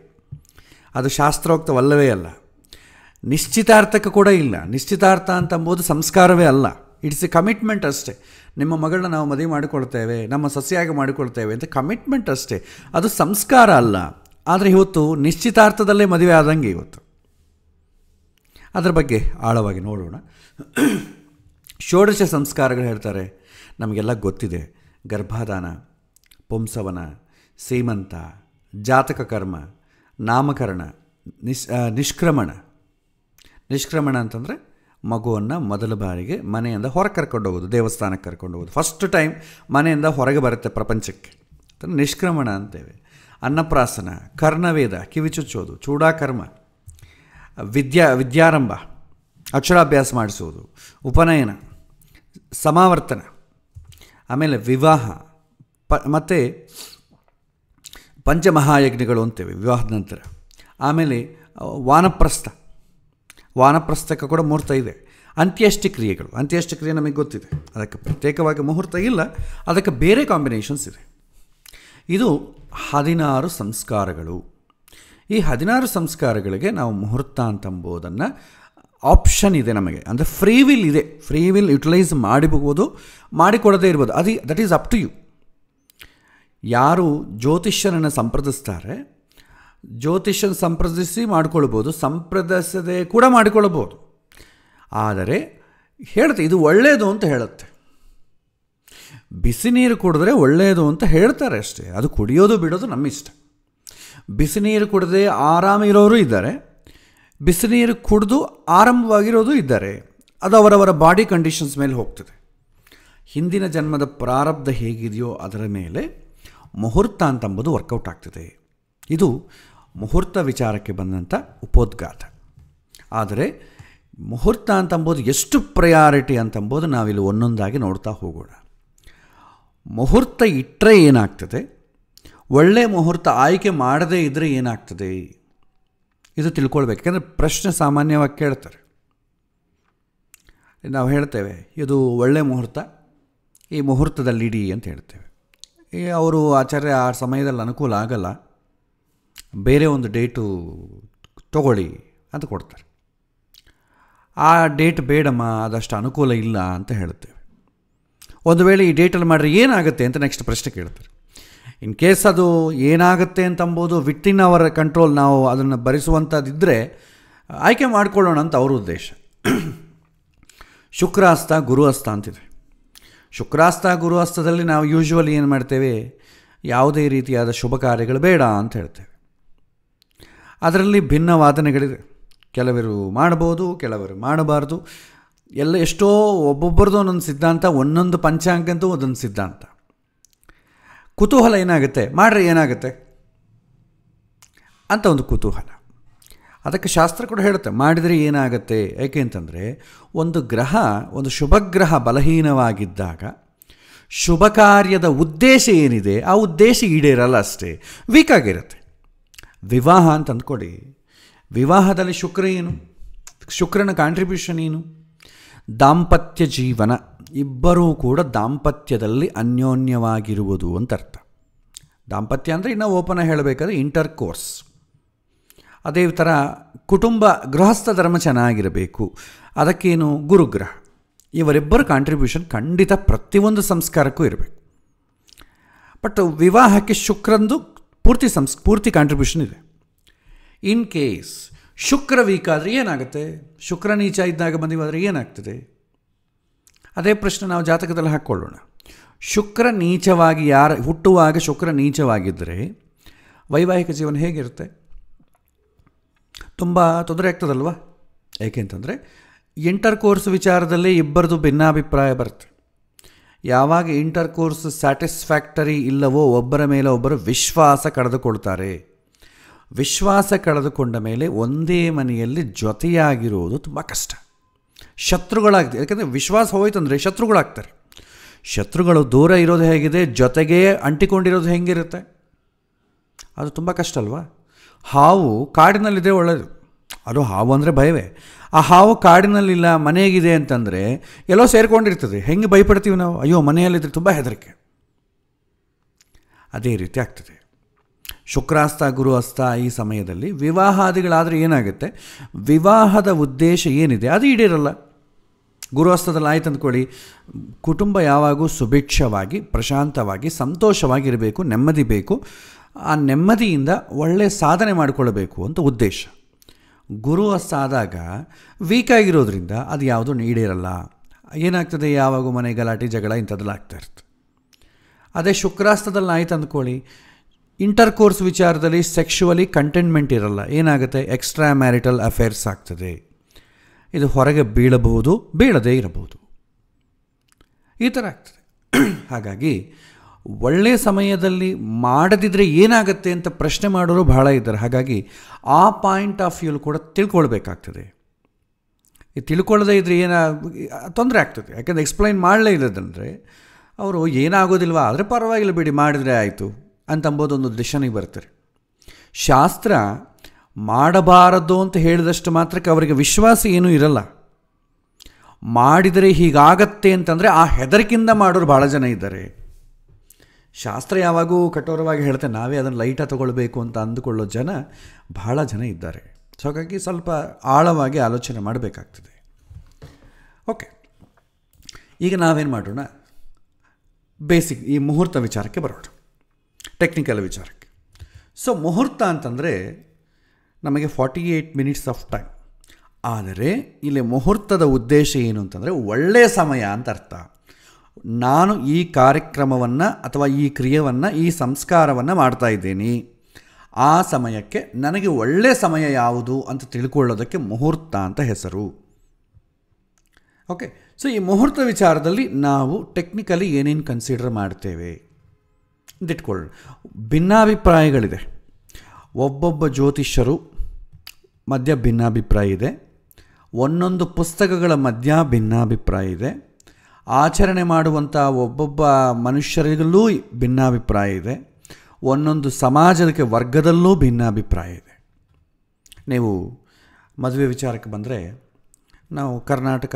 ಅದು ಶಾಸ್ತ್ರೋಕ್ತವಲ್ಲವೇ ಅಲ್ಲ. ನಿಶ್ಚಿತಾರ್ಥಕ್ಕೆ ಕೂಡ ಇಲ್ಲ. ನಿಶ್ಚಿತಾರ್ಥ ಅಂತಂಬೋದು ಸಂಸ್ಕಾರವೇ ಅಲ್ಲ, ಇಟ್ಸ್ ಎ ಕಮಿಟ್ಮೆಂಟ್ ಅಷ್ಟೇ. ನಿಮ್ಮ ಮಗಳನ್ನ ನಾವು ಮದುವೆ ಮಾಡಿಕೊಳ್ತೇವೆ, ನಮ್ಮ ಸೊಸೆಯಾಗಿ ಮಾಡಿಕೊಳ್ತೇವೆ ಅಂತ ಕಮಿಟ್ಮೆಂಟ್ ಅಷ್ಟೇ, ಅದು ಸಂಸ್ಕಾರ ಅಲ್ಲ. ಆದರೆ ಇವತ್ತು ನಿಶ್ಚಿತಾರ್ಥದಲ್ಲೇ ಮದುವೆ ಆದಂಗೆ. ಇವತ್ತು ಅದರ ಬಗ್ಗೆ ಆಳವಾಗಿ ನೋಡೋಣ. ಷೋಡಶ ಸಂಸ್ಕಾರಗಳು ಹೇಳ್ತಾರೆ, ನಮಗೆಲ್ಲ ಗೊತ್ತಿದೆ. ಗರ್ಭಾಧಾನ, ಪುಂಸವನ, ಸೀಮಂತ, ಜಾತಕ ಕರ್ಮ, ನಾಮಕರಣ, ನಿಷ್ಕ್ರಮಣ ಅಂತಂದರೆ ಮಗುವನ್ನು ಮೊದಲ ಬಾರಿಗೆ ಮನೆಯಿಂದ ಹೊರಗೆ ಕರ್ಕೊಂಡು ಹೋಗೋದು, ದೇವಸ್ಥಾನಕ್ಕೆ ಕರ್ಕೊಂಡು ಹೋಗೋದು. ಫಸ್ಟ್ ಟೈಮ್ ಮನೆಯಿಂದ ಹೊರಗೆ ಬರುತ್ತೆ ಪ್ರಪಂಚಕ್ಕೆ, ನಿಷ್ಕ್ರಮಣ ಅಂತೇವೆ. ಅನ್ನಪ್ರಾಸನ, ಕರ್ಣವೇದ, ಕಿವಿಚುಚ್ಚೋದು, ಚೂಡಾಕರ್ಮ, ವಿದ್ಯಾರಂಭ, ಅಕ್ಷರಾಭ್ಯಾಸ ಮಾಡಿಸೋದು, ಉಪನಯನ, ಸಮಾವರ್ತನ, ಆಮೇಲೆ ವಿವಾಹ, ಮತ್ತು ಪಂಚಮಹಾಯಜ್ಞಗಳು ಅಂತೇವೆ ವಿವಾಹದ ನಂತರ. ಆಮೇಲೆ ವಾನಪ್ರಸ್ಥಕ್ಕೆ ಕೂಡ ಮುಹೂರ್ತ ಇದೆ. ಅಂತ್ಯೇಷ್ಟಿಕ್ರಿಯೆ ನಮಗೆ ಗೊತ್ತಿದೆ, ಅದಕ್ಕೆ ಪ್ರತ್ಯೇಕವಾಗಿ ಮುಹೂರ್ತ ಇಲ್ಲ, ಅದಕ್ಕೆ ಬೇರೆ ಕಾಂಬಿನೇಷನ್ಸ್ ಇದೆ. ಇದು 16 ಸಂಸ್ಕಾರಗಳು. ಈ 16 ಸಂಸ್ಕಾರಗಳಿಗೆ ನಾವು ಮುಹೂರ್ತ ಅಂತಂಬೋದನ್ನು ಆಪ್ಷನ್ ಇದೆ ನಮಗೆ, ಅಂದರೆ ಫ್ರೀ ವಿಲ್ ಇದೆ. ಫ್ರೀ ವಿಲ್ ಯುಟಿಲೈಸ್ ಮಾಡಿಬೋದು, ಮಾಡಿಕೊಡದೇ ಇರ್ಬೋದು. That is up to you. ಯಾರು ಜ್ಯೋತಿಷ್ಯನನ್ನು ಸಂಪ್ರದಿಸ್ತಾರೆ, ಜ್ಯೋತಿಷ್ಯನ ಸಂಪ್ರದಿಸಿ ಮಾಡಿಕೊಳ್ಬೋದು, ಸಂಪ್ರದಿಸದೆ ಕೂಡ ಮಾಡಿಕೊಳ್ಳಬಹುದು. ಆದರೆ ಹೇಳುತ್ತೆ ಇದು ಒಳ್ಳೆಯದು ಅಂತ ಹೇಳುತ್ತೆ. ಬಿಸಿ ನೀರು ಕುಡಿದ್ರೆ ಒಳ್ಳೆಯದು ಅಂತ ಹೇಳ್ತಾರೆ ಅಷ್ಟೇ. ಅದು ಕುಡಿಯೋದು ಬಿಡೋದು ನಮ್ಮ ಇಷ್ಟ. ಬಿಸಿ ನೀರು ಕುಡಿದೇ ಆರಾಮಿರೋರು ಇದ್ದಾರೆ, ಬಿಸಿ ನೀರು ಕುಡಿದು ಆರಂಭವಾಗಿರೋದು ಇದ್ದಾರೆ. ಅದು ಅವರವರ ಬಾಡಿ ಕಂಡೀಷನ್ಸ್ ಮೇಲೆ ಹೋಗ್ತದೆ. ಹಿಂದಿನ ಜನ್ಮದ ಪ್ರಾರಬ್ಧ ಹೇಗಿದೆಯೋ ಅದರ ಮೇಲೆ ಮುಹೂರ್ತ ಅಂತಂಬುದು ವರ್ಕೌಟ್ ಆಗ್ತದೆ. ಇದು ಮುಹೂರ್ತ ವಿಚಾರಕ್ಕೆ ಬಂದಂಥ ಉಪೋದ್ಘಾತ. ಆದರೆ ಮುಹೂರ್ತ ಅಂತಂಬೋದು ಎಷ್ಟು ಪ್ರಯಾರಿಟಿ ಅಂತಂಬೋದು ನಾವಿಲ್ಲಿ ಒಂದೊಂದಾಗಿ ನೋಡ್ತಾ ಹೋಗೋಣ. ಮುಹೂರ್ತ ಇಟ್ಟರೆ ಏನಾಗ್ತದೆ, ಒಳ್ಳೆಯ ಮುಹೂರ್ತ ಆಯ್ಕೆ ಮಾಡದೇ ಇದ್ದರೆ ಏನಾಗ್ತದೆ, ಇದು ತಿಳ್ಕೊಳ್ಬೇಕು. ಯಾಕಂದರೆ ಪ್ರಶ್ನೆ ಸಾಮಾನ್ಯವಾಗಿ ಕೇಳ್ತಾರೆ. ನಾವು ಹೇಳ್ತೇವೆ ಇದು ಒಳ್ಳೆಯ ಮುಹೂರ್ತ, ಈ ಮುಹೂರ್ತದಲ್ಲಿಡಿ ಅಂತ ಹೇಳ್ತೇವೆ. ಅವರು ಆಚಾರ್ಯ ಆ ಸಮಯದಲ್ಲಿ ಅನುಕೂಲ ಆಗಲ್ಲ, ಬೇರೆ ಒಂದು ಡೇಟು ತಗೊಳ್ಳಿ ಅಂತ ಕೊಡ್ತಾರೆ. ಆ ಡೇಟ್ ಬೇಡಮ್ಮ, ಅದಷ್ಟು ಅನುಕೂಲ ಇಲ್ಲ ಅಂತ ಹೇಳುತ್ತೇವೆ. ಒಂದು ವೇಳೆ ಈ ಡೇಟಲ್ಲಿ ಮಾಡಿದ್ರೆ ಏನಾಗುತ್ತೆ ಅಂತ ನೆಕ್ಸ್ಟ್ ಪ್ರಶ್ನೆ ಕೇಳ್ತಾರೆ. ಇನ್ ಕೇಸ್ ಅದು ಏನಾಗುತ್ತೆ ಅಂತಂಬೋದು ವಿತಿನ್ ಅವರ್ ಕಂಟ್ರೋಲ್, ನಾವು ಅದನ್ನು ಭರಿಸುವಂಥದ್ದಿದ್ದರೆ ಆಯ್ಕೆ ಮಾಡಿಕೊಳ್ಳೋಣ ಅಂತ ಅವ್ರ ಉದ್ದೇಶ. ಶುಕ್ರಾಸ್ತ ಗುರುಅಸ್ತ ಅಂತಿದೆ. ಶುಕ್ರಾಸ್ತ ಗುರುಅಸ್ತದಲ್ಲಿ ನಾವು ಯೂಶ್ವಲಿ ಏನು ಮಾಡ್ತೇವೆ, ಯಾವುದೇ ರೀತಿಯಾದ ಶುಭ ಕಾರ್ಯಗಳು ಬೇಡ ಅಂತ ಹೇಳ್ತೇವೆ. ಅದರಲ್ಲಿ ಭಿನ್ನ ವಾದನೆಗಳಿದೆ. ಕೆಲವರು ಮಾಡ್ಬೋದು, ಕೆಲವರು ಮಾಡಬಾರ್ದು. ಎಷ್ಟೋ ಒಬ್ಬೊಬ್ಬರದು ಒಂದೊಂದು ಸಿದ್ಧಾಂತ, ಒಂದೊಂದು ಪಂಚಾಂಗಂತೂ ಒಂದೊಂದು ಸಿದ್ಧಾಂತ. ಕುತೂಹಲ ಏನಾಗುತ್ತೆ, ಮಾಡ್ರೆ ಏನಾಗುತ್ತೆ ಅಂತ ಒಂದು ಕುತೂಹಲ. ಅದಕ್ಕೆ ಶಾಸ್ತ್ರ ಕೂಡ ಹೇಳುತ್ತೆ ಮಾಡಿದರೆ ಏನಾಗುತ್ತೆ. ಏಕೆ ಅಂತಂದರೆ ಒಂದು ಗ್ರಹ, ಒಂದು ಶುಭಗ್ರಹ ಬಲಹೀನವಾಗಿದ್ದಾಗ ಶುಭ ಕಾರ್ಯದ ಉದ್ದೇಶ ಏನಿದೆ ಆ ಉದ್ದೇಶ ಈಡೇರಲ್ಲ, ಅಷ್ಟೇ ವೀಕ್ ಆಗಿರುತ್ತೆ. ವಿವಾಹ ಅಂತ ಅಂದ್ಕೊಡಿ, ವಿವಾಹದಲ್ಲಿ ಶುಕ್ರ ಏನು, ಶುಕ್ರನ ಕಾಂಟ್ರಿಬ್ಯೂಷನ್ ಏನು, ದಾಂಪತ್ಯ ಜೀವನ, ಇಬ್ಬರೂ ಕೂಡ ದಾಂಪತ್ಯದಲ್ಲಿ ಅನ್ಯೋನ್ಯವಾಗಿರುವುದು ಅಂತ ಅರ್ಥ. ದಾಂಪತ್ಯ ಅಂದರೆ ಇನ್ನೂ ಓಪನ್ ಹೇಳಬೇಕಾದ್ರೆ ಇಂಟರ್ ಕೋರ್ಸ್. ಅದೇ ಥರ ಕುಟುಂಬ ಗೃಹಸ್ಥ ಧರ್ಮ ಚೆನ್ನಾಗಿರಬೇಕು, ಅದಕ್ಕೇನು ಗುರುಗ್ರಹ. ಇವರಿಬ್ಬರ ಕಾಂಟ್ರಿಬ್ಯೂಷನ್ ಖಂಡಿತ ಪ್ರತಿಯೊಂದು ಸಂಸ್ಕಾರಕ್ಕೂ ಇರಬೇಕು. ಬಟ್ ವಿವಾಹಕ್ಕೆ ಶುಕ್ರಂದು ಪೂರ್ತಿ ಕಾಂಟ್ರಿಬ್ಯೂಷನ್ ಇದೆ. ಇನ್ ಕೇಸ್ ಶುಕ್ರ ವೀಕ್ ಆದರೆ ಏನಾಗುತ್ತೆ, ಶುಕ್ರ ನೀಚ ಇದ್ದಾಗ ಬಂದಿವಾದರೆ ಏನಾಗ್ತದೆ, ಅದೇ ಪ್ರಶ್ನೆ ನಾವು ಜಾತಕದಲ್ಲಿ ಹಾಕ್ಕೊಳ್ಳೋಣ. ಶುಕ್ರ ನೀಚವಾಗಿ ಹುಟ್ಟುವಾಗ ಶುಕ್ರ ನೀಚವಾಗಿದ್ದರೆ ವೈವಾಹಿಕ ಜೀವನ ಹೇಗಿರುತ್ತೆ, ತುಂಬ ತೊಂದರೆ ಆಗ್ತದಲ್ವ. ಏಕೆಂತಂದರೆ ಇಂಟರ್ ಕೋರ್ಸ್ ವಿಚಾರದಲ್ಲಿ ಇಬ್ಬರದು ಭಿನ್ನಾಭಿಪ್ರಾಯ ಬರುತ್ತೆ. ಯಾವಾಗ ಇಂಟರ್ ಕೋರ್ಸ್ ಸ್ಯಾಟಿಸ್ಫ್ಯಾಕ್ಟರಿ ಇಲ್ಲವೋ ಒಬ್ಬರ ಮೇಲೆ ಒಬ್ಬರು ವಿಶ್ವಾಸ ಕಳೆದುಕೊಳ್ತಾರೆ. ವಿಶ್ವಾಸ ಕಳೆದುಕೊಂಡ ಮೇಲೆ ಒಂದೇ ಮನೆಯಲ್ಲಿ ಜೊತೆಯಾಗಿರುವುದು ತುಂಬ ಕಷ್ಟ, ಶತ್ರುಗಳಾಗ್ತದೆ. ಯಾಕಂದರೆ ವಿಶ್ವಾಸ ಹೋಯ್ತು ಅಂದರೆ ಶತ್ರುಗಳಾಗ್ತಾರೆ. ಶತ್ರುಗಳು ದೂರ ಇರೋದು ಹೇಗಿದೆ, ಜೊತೆಗೇ ಅಂಟಿಕೊಂಡಿರೋದು ಹೆಂಗಿರುತ್ತೆ, ಅದು ತುಂಬ ಕಷ್ಟ ಅಲ್ವಾ. ಹಾವು ಕಾಡಿನಲ್ಲಿದೆ ಒಳ್ಳೆಯದು, ಅದು ಹಾವು ಅಂದರೆ ಭಯವೇ. ಆ ಹಾವು ಕಾಡಿನಲ್ಲಿಲ್ಲ ಮನೆಯಾಗಿದೆ ಅಂತಂದರೆ ಎಲ್ಲೋ ಸೇರಿಕೊಂಡಿರ್ತದೆ, ಹೆಂಗೆ ಭಯಪಡ್ತೀವಿ ನಾವು, ಅಯ್ಯೋ ಮನೆಯಲ್ಲಿದ್ದರೆ ತುಂಬ ಹೆದರಿಕೆ. ಅದೇ ರೀತಿ ಆಗ್ತದೆ. ಶುಕ್ರಾಸ್ತ ಗುರುಅಸ್ತ ಈ ಸಮಯದಲ್ಲಿ ವಿವಾಹಾದಿಗಳಾದರೆ ಏನಾಗುತ್ತೆ, ವಿವಾಹದ ಉದ್ದೇಶ ಏನಿದೆ ಅದು ಈಡೇರಲ್ಲ. ಗುರುಅಸ್ತದಲ್ಲಿ ಆಯ್ತು ಅಂದ್ಕೊಳ್ಳಿ, ಕುಟುಂಬ ಯಾವಾಗೂ ಸುಭಿಕ್ಷವಾಗಿ ಪ್ರಶಾಂತವಾಗಿ ಸಂತೋಷವಾಗಿರಬೇಕು, ನೆಮ್ಮದಿ ಬೇಕು, ಆ ನೆಮ್ಮದಿಯಿಂದ ಒಳ್ಳೆಯ ಸಾಧನೆ ಮಾಡಿಕೊಳ್ಳಬೇಕು ಅಂತ ಉದ್ದೇಶ. ಗುರುಅಸ್ತ ಆದಾಗ ವೀಕಾಗಿರೋದ್ರಿಂದ ಅದು ಯಾವುದೂ ಈಡೇರಲ್ಲ. ಏನಾಗ್ತದೆ, ಯಾವಾಗೂ ಮನೆ ಗಲಾಟೆ ಜಗಳ ಇಂಥದ್ದೆಲ್ಲ ಆಗ್ತಾ ಇರ್ತದೆ. ಅದೇ ಶುಕ್ರಾಸ್ತದಲ್ಲಿ ಆಯ್ತು ಅಂದ್ಕೊಳ್ಳಿ, ಇಂಟರ್ ಕೋರ್ಸ್ ವಿಚಾರದಲ್ಲಿ ಸೆಕ್ಷುವಲಿ ಕಂಟೆಂಟ್ಮೆಂಟ್ ಇರಲ್ಲ. ಏನಾಗುತ್ತೆ, ಎಕ್ಸ್ಟ್ರಾ ಮ್ಯಾರಿಟಲ್ ಅಫೇರ್ಸ್ ಆಗ್ತದೆ. ಇದು ಹೊರಗೆ ಬೀಳಬಹುದು, ಬೀಳದೇ ಇರಬಹುದು, ಈ ಥರ ಆಗ್ತದೆ. ಹಾಗಾಗಿ ಒಳ್ಳೆಯ ಸಮಯದಲ್ಲಿ ಮಾಡದಿದ್ದರೆ ಏನಾಗುತ್ತೆ ಅಂತ ಪ್ರಶ್ನೆ ಮಾಡೋರು ಬಹಳ ಇದ್ದಾರೆ. ಹಾಗಾಗಿ ಆ ಪಾಯಿಂಟ್ ಆಫ್ ವ್ಯೂಲು ಕೂಡ ತಿಳ್ಕೊಳ್ಬೇಕಾಗ್ತದೆ. ಈ ತಿಳ್ಕೊಳ್ಳದೇ ಇದ್ದರೆ ತೊಂದರೆ ಆಗ್ತದೆ. ಯಾಕೆಂದರೆ ಎಕ್ಸ್ಪ್ಲೈನ್ ಮಾಡಲೇ ಇಲ್ಲದಂದರೆ ಅವರು ಏನಾಗೋದಿಲ್ವಾ, ಆದರೆ ಪರವಾಗಿಲ್ಲ ಬಿಡಿ ಮಾಡಿದರೆ ಆಯಿತು ಅಂತಂಬೋದೊಂದು ಡಿಸಿಷನಿಗೆ ಬರ್ತಾರೆ. ಶಾಸ್ತ್ರ ಮಾಡಬಾರದು ಅಂತ ಹೇಳಿದಷ್ಟು ಮಾತ್ರಕ್ಕೆ ಅವರಿಗೆ ವಿಶ್ವಾಸ ಏನೂ ಇರಲ್ಲ. ಮಾಡಿದರೆ ಹೀಗಾಗತ್ತೆ ಅಂತಂದರೆ ಆ ಹೆದರಿಕೆಯಿಂದ ಮಾಡೋರು ಭಾಳ ಜನ ಇದ್ದಾರೆ. ಶಾಸ್ತ್ರ ಯಾವಾಗೂ ಕಠೋರವಾಗಿ ಹೇಳ್ತೆ, ನಾವೇ ಅದನ್ನು ಲೈಟಾಗಿ ತಗೊಳ್ಬೇಕು ಅಂತ ಅಂದುಕೊಳ್ಳೋ ಜನ ಭಾಳ ಜನ ಇದ್ದಾರೆ. ಸೊ ಹಾಗಾಗಿ ಸ್ವಲ್ಪ ಆಳವಾಗಿ ಆಲೋಚನೆ ಮಾಡಬೇಕಾಗ್ತದೆ. ಓಕೆ, ಈಗ ನಾವೇನು ಮಾಡೋಣ, ಬೇಸಿಕ್ ಈ ಮುಹೂರ್ತ ವಿಚಾರಕ್ಕೆ ಬರೋಣ, ಟೆಕ್ನಿಕಲ್ ವಿಚಾರಕ್ಕೆ. ಸೊ ಮುಹೂರ್ತ ಅಂತಂದರೆ ನಮಗೆ 48 ಮಿನಿಟ್ಸ್ ಆಫ್ ಟೈಮ್. ಆದರೆ ಇಲ್ಲಿ ಮುಹೂರ್ತದ ಉದ್ದೇಶ ಏನು ಅಂತಂದರೆ ಒಳ್ಳೆಯ ಸಮಯ ಅಂತ ಅರ್ಥ. ನಾನು ಈ ಕಾರ್ಯಕ್ರಮವನ್ನು ಅಥವಾ ಈ ಕ್ರಿಯೆಯನ್ನು, ಈ ಸಂಸ್ಕಾರವನ್ನು ಮಾಡ್ತಾ ಇದ್ದೀನಿ, ಆ ಸಮಯಕ್ಕೆ ನನಗೆ ಒಳ್ಳೆಯ ಸಮಯ ಯಾವುದು ಅಂತ ತಿಳ್ಕೊಳ್ಳೋದಕ್ಕೆ ಮುಹೂರ್ತ ಅಂತ ಹೆಸರು. ಓಕೆ, ಸೊ ಈ ಮುಹೂರ್ತ ವಿಚಾರದಲ್ಲಿ ನಾವು ಟೆಕ್ನಿಕಲಿ ಏನೇನು ಕನ್ಸಿಡರ್ ಮಾಡ್ತೇವೆ ಅಂತಿಟ್ಕೊಳ್ಳೋಣ. ಭಿನ್ನಾಭಿಪ್ರಾಯಗಳಿದೆ. ಒಬ್ಬೊಬ್ಬ ಜ್ಯೋತಿಷ್ಯರು ಮಧ್ಯ ಭಿನ್ನಾಭಿಪ್ರಾಯ ಇದೆ, ಒಂದೊಂದು ಪುಸ್ತಕಗಳ ಮಧ್ಯ ಭಿನ್ನಾಭಿಪ್ರಾಯ ಇದೆ, ಆಚರಣೆ ಮಾಡುವಂಥ ಒಬ್ಬೊಬ್ಬ ಮನುಷ್ಯರಿಗಲ್ಲೂ ಭಿನ್ನಾಭಿಪ್ರಾಯ ಇದೆ, ಒಂದೊಂದು ಸಮಾಜಕ್ಕೆ ವರ್ಗದಲ್ಲೂ ಭಿನ್ನಾಭಿಪ್ರಾಯ ಇದೆ. ನೀವು ಮದುವೆ ವಿಚಾರಕ್ಕೆ ಬಂದರೆ, ನಾವು ಕರ್ನಾಟಕ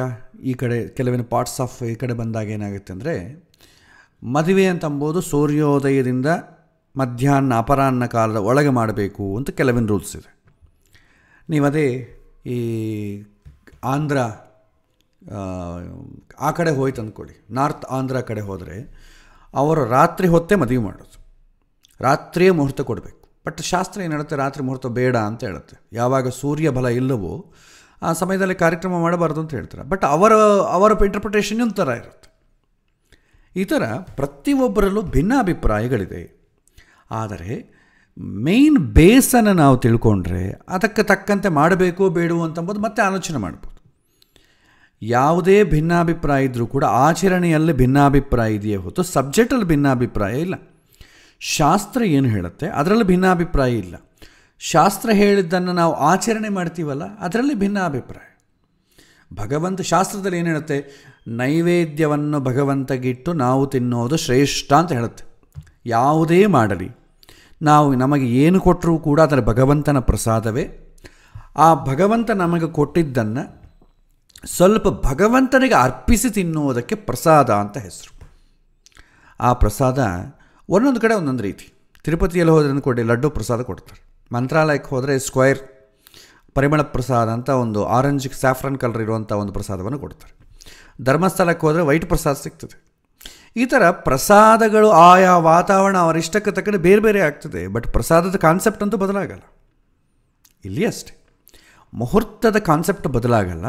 ಈ ಕಡೆ ಕೆಲವಿನ ಪಾರ್ಟ್ಸ್ ಆಫ್ ಈ ಕಡೆ ಬಂದಾಗ ಏನಾಗುತ್ತೆ ಅಂದರೆ, ಮದುವೆ ಅಂತಂಬೋದು ಸೂರ್ಯೋದಯದಿಂದ ಮಧ್ಯಾಹ್ನ ಅಪರಾಹ್ನ ಕಾಲದ ಒಳಗೆ ಮಾಡಬೇಕು ಅಂತ ಕೆಲವಿನ ರೂಲ್ಸ್ ಇದೆ. ನೀವದೇ ಈ ಆಂಧ್ರ ಆ ಕಡೆ ಹೋಯ್ತು ಅಂದ್ಕೊಳ್ಳಿ, ನಾರ್ತ್ ಆಂಧ್ರ ಕಡೆ ಹೋದರೆ ಅವರು ರಾತ್ರಿ ಹೊತ್ತೇ ಮದುವೆ ಮಾಡೋದು, ರಾತ್ರಿಯೇ ಮುಹೂರ್ತ ಕೊಡಬೇಕು. ಬಟ್ ಶಾಸ್ತ್ರ ಏನು ಹೇಳುತ್ತೆ, ರಾತ್ರಿ ಮುಹೂರ್ತ ಬೇಡ ಅಂತ ಹೇಳುತ್ತೆ. ಯಾವಾಗ ಸೂರ್ಯ ಬಲ ಇಲ್ಲವೋ ಆ ಸಮಯದಲ್ಲಿ ಕಾರ್ಯಕ್ರಮ ಮಾಡಬಾರ್ದು ಅಂತ ಹೇಳ್ತಾರೆ. ಬಟ್ ಅವರ ಇಂಟರ್ಪ್ರಿಟೇಷನ್ ಒಂದು ಥರ ಇರುತ್ತೆ. ಈ ಥರ ಪ್ರತಿಯೊಬ್ಬರಲ್ಲೂ ಭಿನ್ನಾಭಿಪ್ರಾಯಗಳಿದೆ. ಆದರೆ ಮೇಯ್ನ್ ಬೇಸನ್ನು ನಾವು ತಿಳ್ಕೊಂಡ್ರೆ ಅದಕ್ಕೆ ತಕ್ಕಂತೆ ಮಾಡಬೇಕೋ ಬೇಡವೋ ಅಂತಂಬೋದು ಮತ್ತೆ ಆಲೋಚನೆ ಮಾಡ್ಬೋದು. ಯಾವುದೇ ಭಿನ್ನಾಭಿಪ್ರಾಯ ಇದ್ದರೂ ಕೂಡ ಆಚರಣೆಯಲ್ಲಿ ಭಿನ್ನಾಭಿಪ್ರಾಯ ಇದೆಯೇ ಹೊತ್ತು ಸಬ್ಜೆಕ್ಟಲ್ಲಿ ಭಿನ್ನಾಭಿಪ್ರಾಯ ಇಲ್ಲ. ಶಾಸ್ತ್ರ ಏನು ಹೇಳುತ್ತೆ ಅದರಲ್ಲಿ ಭಿನ್ನಾಭಿಪ್ರಾಯ ಇಲ್ಲ. ಶಾಸ್ತ್ರ ಹೇಳಿದ್ದನ್ನು ನಾವು ಆಚರಣೆ ಮಾಡ್ತೀವಲ್ಲ ಅದರಲ್ಲಿ ಭಿನ್ನಾಭಿಪ್ರಾಯ. ಭಗವಂತ ಶಾಸ್ತ್ರದಲ್ಲಿ ಏನು ಹೇಳುತ್ತೆ, ನೈವೇದ್ಯವನ್ನು ಭಗವಂತಗಿಟ್ಟು ನಾವು ತಿನ್ನೋದು ಶ್ರೇಷ್ಠ ಅಂತ ಹೇಳುತ್ತೆ. ಯಾವುದೇ ಮಾಡಲಿ, ನಾವು ನಮಗೆ ಏನು ಕೊಟ್ಟರೂ ಕೂಡ ಅದರ ಭಗವಂತನ ಪ್ರಸಾದವೇ. ಆ ಭಗವಂತ ನಮಗೆ ಕೊಟ್ಟಿದ್ದನ್ನು ಸ್ವಲ್ಪ ಭಗವಂತನಿಗೆ ಅರ್ಪಿಸಿ ತಿನ್ನುವುದಕ್ಕೆ ಪ್ರಸಾದ ಅಂತ ಹೆಸರು. ಆ ಪ್ರಸಾದ ಒಂದೊಂದು ಕಡೆ ಒಂದೊಂದು ರೀತಿ. ತಿರುಪತಿಯಲ್ಲಿ ಹೋದ್ರೆ ಅಂದ್ಕೊಡಿ ಲಡ್ಡು ಪ್ರಸಾದ ಕೊಡ್ತಾರೆ. ಮಂತ್ರಾಲಯಕ್ಕೆ ಹೋದರೆ ಸ್ಕ್ವೈರ್ ಪರಿಮಳ ಪ್ರಸಾದ ಅಂತ ಒಂದು ಆರೆಂಜ್ ಸ್ಯಾಫ್ರನ್ ಕಲರ್ ಇರುವಂಥ ಒಂದು ಪ್ರಸಾದವನ್ನು ಕೊಡ್ತಾರೆ. ಧರ್ಮಸ್ಥಳಕ್ಕೆ ಹೋದರೆ ವೈಟ್ ಪ್ರಸಾದ ಸಿಗ್ತದೆ. ಈ ಥರ ಪ್ರಸಾದಗಳು ಆಯಾ ವಾತಾವರಣ ಅವರ ಇಷ್ಟಕ್ಕೆ ತಕ್ಕಂತೆ ಬೇರೆ ಬೇರೆ ಆಗ್ತದೆ. ಬಟ್ ಪ್ರಸಾದದ ಕಾನ್ಸೆಪ್ಟ್ ಅಂತೂ ಬದಲಾಗಲ್ಲ. ಇಲ್ಲಿ ಅಷ್ಟೇ, ಮುಹೂರ್ತದ ಕಾನ್ಸೆಪ್ಟ್ ಬದಲಾಗಲ್ಲ,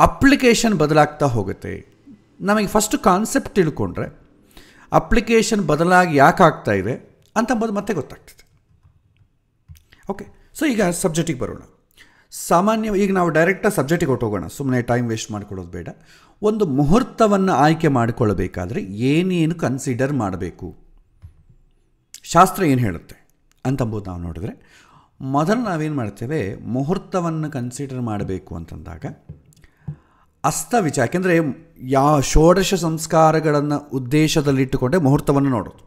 ಅಪ್ಲಿಕೇಶನ್ ಬದಲಾಗ್ತಾ ಹೋಗುತ್ತೆ. ನಮಗೆ ಫಸ್ಟು ಕಾನ್ಸೆಪ್ಟ್ ತಿಳ್ಕೊಂಡ್ರೆ ಅಪ್ಲಿಕೇಶನ್ ಬದಲಾಗಿ ಯಾಕೆ ಆಗ್ತಾ ಇದೆ ಅಂತಂಬೋದು ಮತ್ತೆ ಗೊತ್ತಾಗ್ತದೆ. ಓಕೆ, ಸೊ ಈಗ ಸಬ್ಜೆಕ್ಟಿಗೆ ಬರೋಣ. ಈಗ ನಾವು ಡೈರೆಕ್ಟಾಗಿ ಸಬ್ಜೆಕ್ಟಿಗೆ ಹೊಟ್ಟೋಗೋಣ, ಸುಮ್ಮನೆ ಟೈಮ್ ವೇಸ್ಟ್ ಮಾಡ್ಕೊಳ್ಳೋದು ಬೇಡ. ಒಂದು ಮುಹೂರ್ತವನ್ನು ಆಯ್ಕೆ ಮಾಡಿಕೊಳ್ಳಬೇಕಾದ್ರೆ ಏನೇನು ಕನ್ಸಿಡರ್ ಮಾಡಬೇಕು, ಶಾಸ್ತ್ರ ಏನು ಹೇಳುತ್ತೆ ಅಂತಂಬೋದು ನಾವು ನೋಡಿದ್ರೆ, ಮೊದಲು ನಾವೇನು ಮಾಡ್ತೇವೆ, ಮುಹೂರ್ತವನ್ನು ಕನ್ಸಿಡರ್ ಮಾಡಬೇಕು ಅಂತಂದಾಗ ಅಸ್ತ ವಿಚಾರ. ಯಾಕೆಂದರೆ ಷೋಡಶ ಸಂಸ್ಕಾರಗಳನ್ನು ಉದ್ದೇಶದಲ್ಲಿಟ್ಟುಕೊಂಡೇ ಮುಹೂರ್ತವನ್ನು ನೋಡೋದು.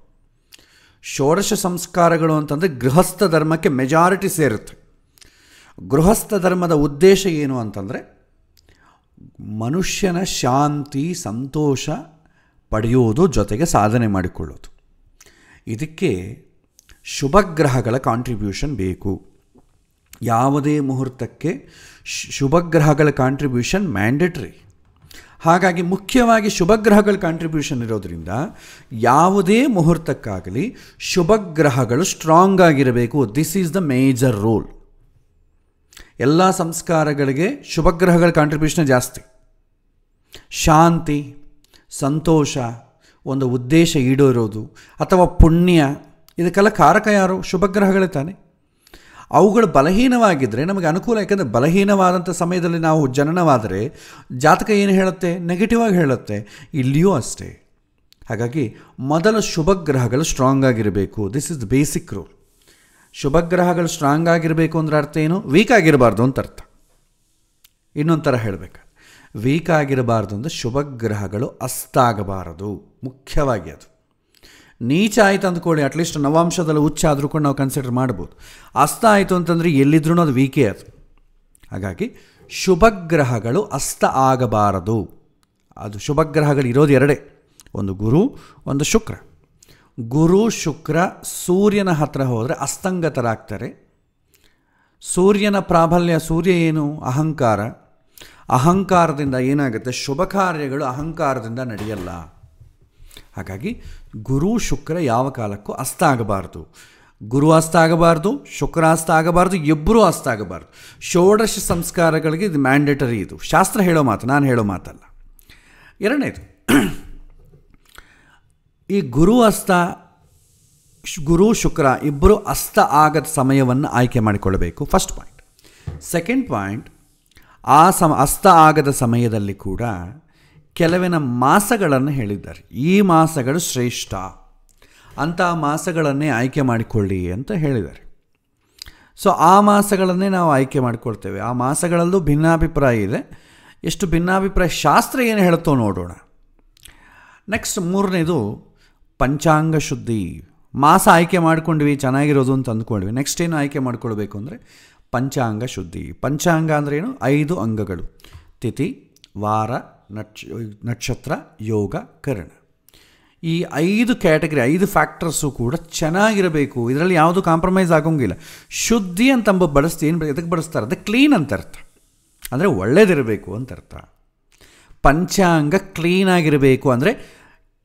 ಷೋಡಶ ಸಂಸ್ಕಾರಗಳು ಅಂತಂದರೆ ಗೃಹಸ್ಥ ಧರ್ಮಕ್ಕೆ ಮೆಜಾರಿಟಿ ಸೇರುತ್ತೆ. ಗೃಹಸ್ಥ ಧರ್ಮದ ಉದ್ದೇಶ ಏನು ಅಂತಂದರೆ ಮನುಷ್ಯನ ಶಾಂತಿ ಸಂತೋಷ ಪಡೆಯುವುದು, ಜೊತೆಗೆ ಸಾಧನೆ ಮಾಡಿಕೊಳ್ಳೋದು. ಇದಕ್ಕೆ ಶುಭಗ್ರಹಗಳ ಕಾಂಟ್ರಿಬ್ಯೂಷನ್ ಬೇಕು. ಯಾವುದೇ ಮುಹೂರ್ತಕ್ಕೆ ಶುಭಗ್ರಹಗಳ ಕಾಂಟ್ರಿಬ್ಯೂಷನ್ ಮ್ಯಾಂಡೇಟ್ರಿ. ಹಾಗಾಗಿ ಮುಖ್ಯವಾಗಿ ಶುಭಗ್ರಹಗಳ ಕಾಂಟ್ರಿಬ್ಯೂಷನ್ ಇರೋದರಿಂದ ಯಾವುದೇ ಮುಹೂರ್ತಕ್ಕಾಗಲಿ ಶುಭಗ್ರಹಗಳು ಸ್ಟ್ರಾಂಗ್ ಆಗಿರಬೇಕು. This is the major rule. ಎಲ್ಲ ಸಂಸ್ಕಾರಗಳಿಗೆ ಶುಭಗ್ರಹಗಳ ಕಾಂಟ್ರಿಬ್ಯೂಷನ್ ಜಾಸ್ತಿ. ಶಾಂತಿ, ಸಂತೋಷ, ಒಂದು ಉದ್ದೇಶ ಈಡೇರೋದು ಅಥವಾ ಪುಣ್ಯ, ಇದಕ್ಕೆಲ್ಲ ಕಾರಕ ಯಾರು? ಶುಭಗ್ರಹಗಳೇ ತಾನೆ. ಅವುಗಳು ಬಲಹೀನವಾಗಿದ್ದರೆ ನಮಗೆ ಅನುಕೂಲ. ಯಾಕೆಂದರೆ ಬಲಹೀನವಾದಂಥ ಸಮಯದಲ್ಲಿ ನಾವು ಜನನವಾದರೆ ಜಾತಕ ಏನು ಹೇಳುತ್ತೆ? ನೆಗೆಟಿವ್ ಆಗಿ ಹೇಳುತ್ತೆ. ಇಲ್ಲಿಯೂ ಅಷ್ಟೇ. ಹಾಗಾಗಿ ಮೊದಲು ಶುಭಗ್ರಹಗಳು ಸ್ಟ್ರಾಂಗ್ ಆಗಿರಬೇಕು. This is the basic rule. ಶುಭಗ್ರಹಗಳು ಸ್ಟ್ರಾಂಗ್ ಆಗಿರಬೇಕು ಅಂದರೆ ಅರ್ಥ ಏನು? ವೀಕ್ ಆಗಿರಬಾರ್ದು ಅಂತ ಅರ್ಥ. ಇನ್ನೊಂದು ಥರ ಹೇಳಬೇಕು, ವೀಕ್ ಆಗಿರಬಾರ್ದು ಅಂದರೆ ಶುಭಗ್ರಹಗಳು ಅಸ್ತಾಗಬಾರದು. ಮುಖ್ಯವಾಗಿ ಅದು ನೀಚ ಆಯಿತು ಅಂದ್ಕೊಳ್ಳಿ, ಅಟ್ಲೀಸ್ಟ್ ನವಾಂಶದಲ್ಲಿ ಉಚ್ಚ ಆದರೂ ಕೂಡ ನಾವು ಕನ್ಸಿಡರ್ ಮಾಡ್ಬೋದು. ಅಸ್ತ ಆಯಿತು ಅಂತಂದರೆ ಎಲ್ಲಿದ್ರೂ ಅದು ವೀಕೇ ಅದು. ಹಾಗಾಗಿ ಶುಭಗ್ರಹಗಳು ಅಸ್ತ ಆಗಬಾರದು. ಅದು ಶುಭಗ್ರಹಗಳು ಇರೋದು ಎರಡೇ, ಒಂದು ಗುರು, ಒಂದು ಶುಕ್ರ. ಗುರು ಶುಕ್ರ ಸೂರ್ಯನ ಹತ್ರ ಹೋದರೆ ಅಸ್ತಂಗತರಾಗ್ತಾರೆ. ಸೂರ್ಯನ ಪ್ರಾಬಲ್ಯ, ಸೂರ್ಯ ಏನು? ಅಹಂಕಾರ. ಅಹಂಕಾರದಿಂದ ಏನಾಗುತ್ತೆ? ಶುಭ ಕಾರ್ಯಗಳು ಅಹಂಕಾರದಿಂದ ನಡೆಯಲ್ಲ. ಹಾಗಾಗಿ ಗುರು ಶುಕ್ರ ಯಾವ ಕಾಲಕ್ಕೂ ಅಸ್ತ ಆಗಬಾರ್ದು. ಗುರು ಅಸ್ತ ಆಗಬಾರ್ದು, ಶುಕ್ರ ಅಸ್ತ ಆಗಬಾರ್ದು, ಇಬ್ಬರೂ ಅಸ್ತ ಆಗಬಾರ್ದು. ಷೋಡಶ ಸಂಸ್ಕಾರಗಳಿಗೆ ಇದು ಮ್ಯಾಂಡೇಟರಿ. ಇದು ಶಾಸ್ತ್ರ ಹೇಳೋ ಮಾತು, ನಾನು ಹೇಳೋ ಮಾತಲ್ಲ. ಎರಡನೇದು, ಈ ಗುರು ಶುಕ್ರ ಇಬ್ಬರು ಅಸ್ತ ಆಗದ ಸಮಯವನ್ನು ಆಯ್ಕೆ ಮಾಡಿಕೊಳ್ಳಬೇಕು, ಫಸ್ಟ್ ಪಾಯಿಂಟ್. ಸೆಕೆಂಡ್ ಪಾಯಿಂಟ್, ಅಸ್ತ ಆಗದ ಸಮಯದಲ್ಲಿ ಕೂಡ ಕೆಲವಿನ ಮಾಸಗಳನ್ನು ಹೇಳಿದ್ದಾರೆ. ಈ ಮಾಸಗಳು ಶ್ರೇಷ್ಠ, ಅಂಥ ಮಾಸಗಳನ್ನೇ ಆಯ್ಕೆ ಮಾಡಿಕೊಳ್ಳಿ ಅಂತ ಹೇಳಿದ್ದಾರೆ. ಸೊ ಆ ಮಾಸಗಳನ್ನೇ ನಾವು ಆಯ್ಕೆ ಮಾಡಿಕೊಳ್ತೇವೆ. ಆ ಮಾಸಗಳಲ್ಲೂ ಭಿನ್ನಾಭಿಪ್ರಾಯ ಇದೆ. ಎಷ್ಟು ಭಿನ್ನಾಭಿಪ್ರಾಯ, ಶಾಸ್ತ್ರ ಏನು ಹೇಳುತ್ತೋ ನೋಡೋಣ. ನೆಕ್ಸ್ಟ್ ಮೂರನೇದು ಪಂಚಾಂಗ ಶುದ್ಧಿ. ಮಾಸ ಆಯ್ಕೆ ಮಾಡ್ಕೊಂಡ್ವಿ, ಚೆನ್ನಾಗಿರೋದು ಅಂತ ಅಂದ್ಕೊಂಡ್ವಿ. ನೆಕ್ಸ್ಟ್ ಏನು ಆಯ್ಕೆ ಮಾಡ್ಕೊಳ್ಬೇಕು ಅಂದರೆ ಪಂಚಾಂಗ ಶುದ್ಧಿ. ಪಂಚಾಂಗ ಅಂದ್ರೇನು? 5 ಅಂಗಗಳು: ತಿಥಿ, ವಾರ, ನಕ್ಷತ್ರ, ಯೋಗ, ಕರಣ. ಈ 5 ಕ್ಯಾಟಗರಿ, 5 ಫ್ಯಾಕ್ಟರ್ಸು ಕೂಡ ಚೆನ್ನಾಗಿರಬೇಕು. ಇದರಲ್ಲಿ ಯಾವುದು ಕಾಂಪ್ರಮೈಸ್ ಆಗೋಂಗಿಲ್ಲ. ಶುದ್ಧಿ ಅಂತ ಬಳಸ್ತೀವಿ. ಏನು ಎದಕ್ಕೆ ಬಳಸ್ತಾರೆ? ಅದು ಕ್ಲೀನ್ ಅಂತ ಅರ್ಥ, ಅಂದರೆ ಒಳ್ಳೇದಿರಬೇಕು ಅಂತ ಅರ್ಥ. ಪಂಚಾಂಗ ಕ್ಲೀನಾಗಿರಬೇಕು ಅಂದರೆ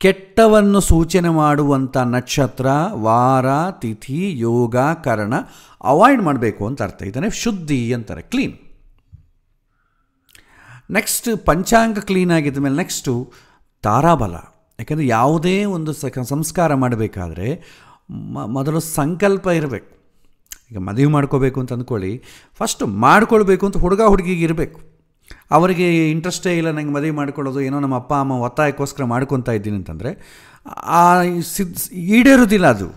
ಕೆಟ್ಟವನ್ನು ಸೂಚನೆ ಮಾಡುವಂಥ ನಕ್ಷತ್ರ, ವಾರ, ತಿಥಿ, ಯೋಗ, ಕರಣ ಅವಾಯ್ಡ್ ಮಾಡಬೇಕು ಅಂತ ಅರ್ಥ. ಇದನ್ನೇ ಶುದ್ಧಿ ಅಂತಾರೆ, ಕ್ಲೀನ್. ನೆಕ್ಸ್ಟ್ ಪಂಚಾಂಗ ಕ್ಲೀನ್ ಆಗಿದ್ದ ಮೇಲೆ ನೆಕ್ಸ್ಟು ತಾರಾಬಲ. ಯಾಕೆಂದರೆ ಯಾವುದೇ ಒಂದು ಸಂಸ್ಕಾರ ಮಾಡಬೇಕಾದ್ರೆ ಮೊದಲು ಸಂಕಲ್ಪ ಇರಬೇಕು. ಈಗ ಮದುವೆ ಮಾಡ್ಕೋಬೇಕು ಅಂತ ಅಂದ್ಕೊಳ್ಳಿ, ಫಸ್ಟು ಮಾಡ್ಕೊಳ್ಬೇಕು ಅಂತ ಹುಡುಗ ಹುಡುಗಿಗೆ ಇರಬೇಕು. ಅವರಿಗೆ ಇಂಟ್ರೆಸ್ಟೇ ಇಲ್ಲ ನಂಗೆ ಮದುವೆ ಮಾಡ್ಕೊಳ್ಳೋದು, ಏನೋ ನಮ್ಮ ಅಪ್ಪ ಅಮ್ಮ ಒತ್ತಾಯಕ್ಕೋಸ್ಕರ ಮಾಡ್ಕೊತಾ ಇದ್ದೀನಿ ಅಂತಂದರೆ ಈಡೇರೋದಿಲ್ಲ. ಅದು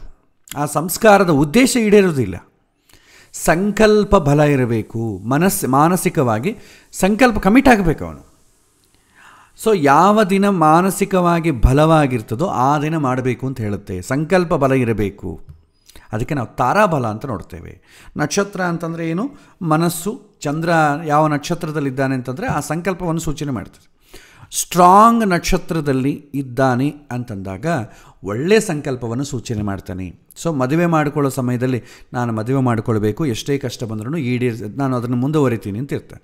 ಆ ಸಂಸ್ಕಾರದ ಉದ್ದೇಶ ಈಡೇರೋದಿಲ್ಲ. ಸಂಕಲ್ಪ ಬಲ ಇರಬೇಕು. ಮಾನಸಿಕವಾಗಿ ಸಂಕಲ್ಪ ಕಮಿಟ್ ಆಗಬೇಕು ಅವನು. ಸೊ ಯಾವ ದಿನ ಮಾನಸಿಕವಾಗಿ ಬಲವಾಗಿರ್ತದೋ ಆ ದಿನ ಮಾಡಬೇಕು ಅಂತ ಹೇಳುತ್ತೆ. ಸಂಕಲ್ಪ ಬಲ ಇರಬೇಕು. ಅದಕ್ಕೆ ನಾವು ತಾರಾಬಲ ಅಂತ ನೋಡ್ತೇವೆ. ನಕ್ಷತ್ರ ಅಂತಂದರೆ ಏನು? ಮನಸ್ಸು. ಚಂದ್ರ ಯಾವ ನಕ್ಷತ್ರದಲ್ಲಿದ್ದಾನೆ ಅಂತಂದರೆ ಆ ಸಂಕಲ್ಪವನ್ನು ಸೂಚನೆ ಮಾಡ್ತದೆ. ಸ್ಟ್ರಾಂಗ್ ನಕ್ಷತ್ರದಲ್ಲಿ ಇದ್ದಾನೆ ಅಂತಂದಾಗ ಒಳ್ಳೆಯ ಸಂಕಲ್ಪವನ್ನು ಸೂಚನೆ ಮಾಡ್ತಾನೆ. ಸೊ ಮದುವೆ ಮಾಡಿಕೊಳ್ಳೋ ಸಮಯದಲ್ಲಿ ನಾನು ಮದುವೆ ಮಾಡಿಕೊಳ್ಬೇಕು, ಎಷ್ಟೇ ಕಷ್ಟ ಬಂದ್ರೂ ನಾನು ಅದನ್ನು ಮುಂದುವರಿತೀನಿ ಅಂತ ಇರ್ತಾನೆ.